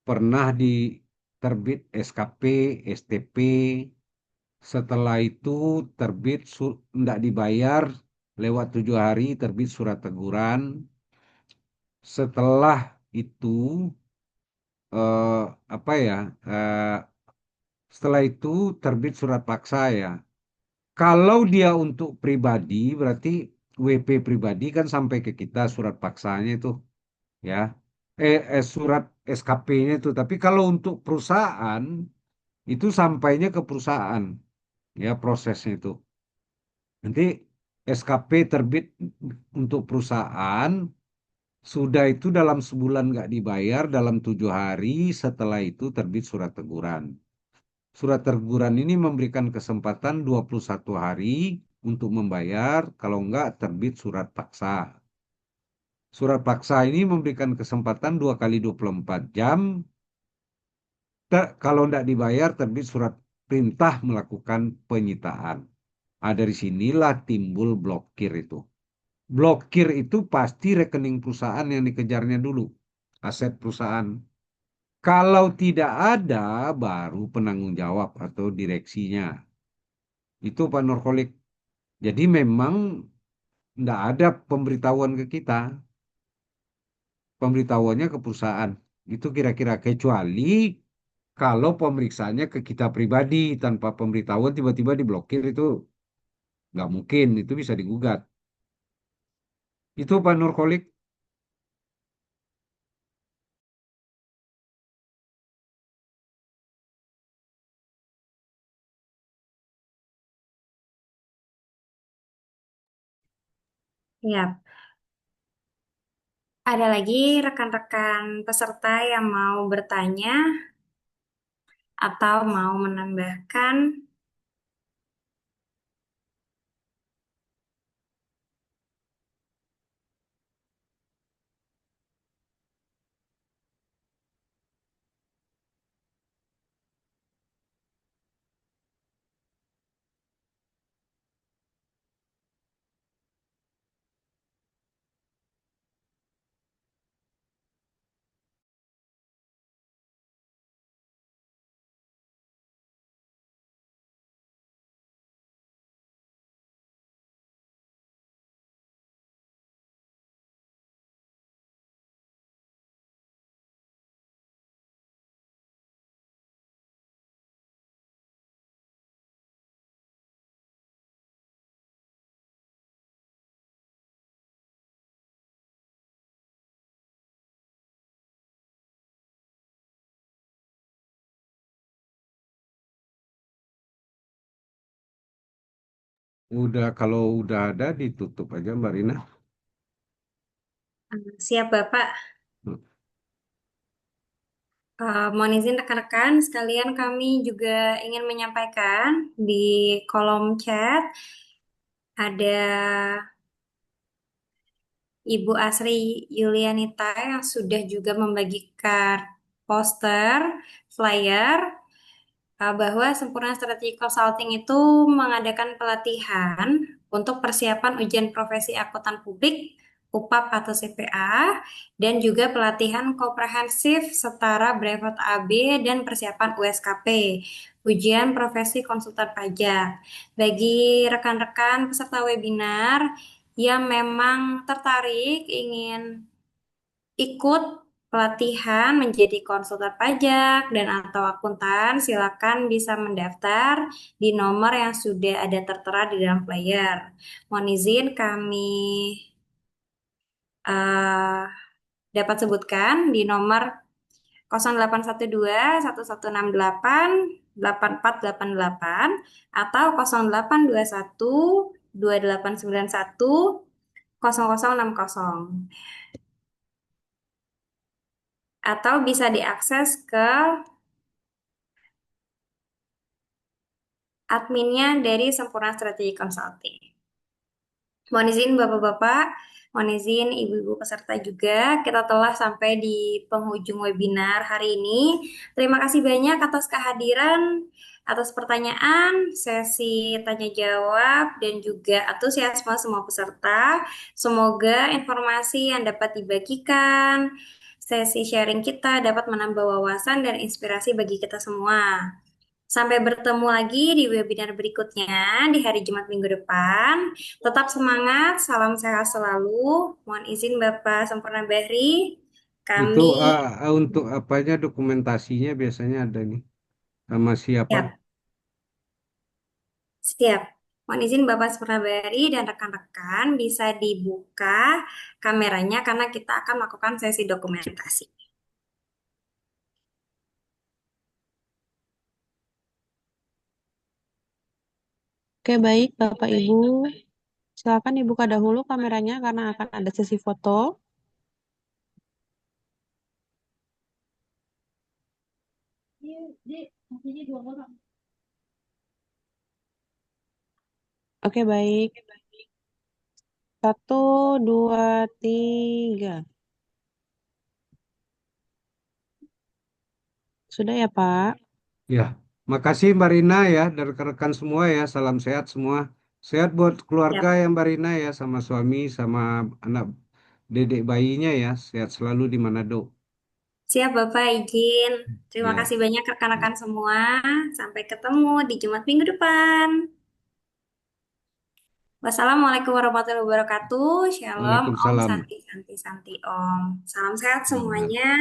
Pernah diterbit SKP, STP, setelah itu terbit tidak dibayar, lewat 7 hari terbit surat teguran. Setelah itu eh, apa ya? eh, Setelah itu terbit surat paksa ya. Kalau dia untuk pribadi, berarti WP pribadi kan sampai ke kita surat paksanya itu ya. Surat SKP-nya itu. Tapi kalau untuk perusahaan itu sampainya ke perusahaan ya prosesnya itu. Nanti SKP terbit untuk perusahaan, sudah itu dalam sebulan nggak dibayar, dalam 7 hari setelah itu terbit surat teguran. Surat teguran ini memberikan kesempatan 21 hari untuk membayar, kalau enggak terbit surat paksa. Surat paksa ini memberikan kesempatan 2 kali 24 jam, kalau enggak dibayar terbit surat perintah melakukan penyitaan. Dari sinilah timbul blokir itu. Blokir itu pasti rekening perusahaan yang dikejarnya dulu, aset perusahaan. Kalau tidak ada, baru penanggung jawab atau direksinya. Itu Pak Nurkolik. Jadi memang tidak ada pemberitahuan ke kita, pemberitahuannya ke perusahaan. Itu kira-kira kecuali kalau pemeriksaannya ke kita pribadi tanpa pemberitahuan tiba-tiba diblokir itu nggak mungkin, itu bisa digugat. Itu Pak Nurkolik. Ya, ada lagi rekan-rekan peserta yang mau bertanya atau mau menambahkan? Udah, kalau udah ada ditutup aja Mbak Rina. Siap Bapak. Mohon izin rekan-rekan, sekalian kami juga ingin menyampaikan di kolom chat ada Ibu Asri Yulianita yang sudah juga membagikan poster, flyer, bahwa Sempurna Strategi Consulting itu mengadakan pelatihan untuk persiapan ujian profesi akuntan publik, UPAP atau CPA, dan juga pelatihan komprehensif setara brevet AB dan persiapan USKP, ujian profesi konsultan pajak. Bagi rekan-rekan peserta webinar yang memang tertarik ingin ikut pelatihan menjadi konsultan pajak dan atau akuntan, silakan bisa mendaftar di nomor yang sudah ada tertera di dalam flyer. Mohon izin kami eh, dapat sebutkan di nomor 0812 1168 8488 atau 0821 2891 0060 atau bisa diakses ke adminnya dari Sempurna Strategi Consulting. Mohon izin Bapak-Bapak, mohon izin Ibu-Ibu peserta juga, kita telah sampai di penghujung webinar hari ini. Terima kasih banyak atas kehadiran, atas pertanyaan, sesi tanya jawab, dan juga antusiasme semua peserta. Semoga informasi yang dapat dibagikan, sesi sharing kita dapat menambah wawasan dan inspirasi bagi kita semua. Sampai bertemu lagi di webinar berikutnya di hari Jumat minggu depan. Tetap semangat, salam sehat selalu. Mohon izin Bapak Sempurna Bahri, Itu kami untuk apanya dokumentasinya biasanya ada nih. Sama siapa? siap. Siap. Mohon izin Bapak Sempurna Bahri dan rekan-rekan bisa dibuka kameranya karena kita akan melakukan sesi dokumentasi. Oke, baik Bapak Ibu. Silakan dibuka dahulu kameranya karena akan ada sesi foto. Oke, baik. Satu, dua, tiga. Sudah ya, Pak? Ya, makasih Mbak Rina ya dan rekan-rekan semua ya. Salam sehat semua. Sehat buat keluarga Siap. ya Mbak Rina ya, sama suami, sama anak dedek bayinya ya. Sehat selalu di Manado. Siap Bapak izin. Terima Ya. kasih banyak rekan-rekan semua. Sampai ketemu di Jumat minggu depan. Wassalamualaikum warahmatullahi wabarakatuh. Shalom, Om Waalaikumsalam. Santi Santi Santi Om. Salam sehat Ya. semuanya.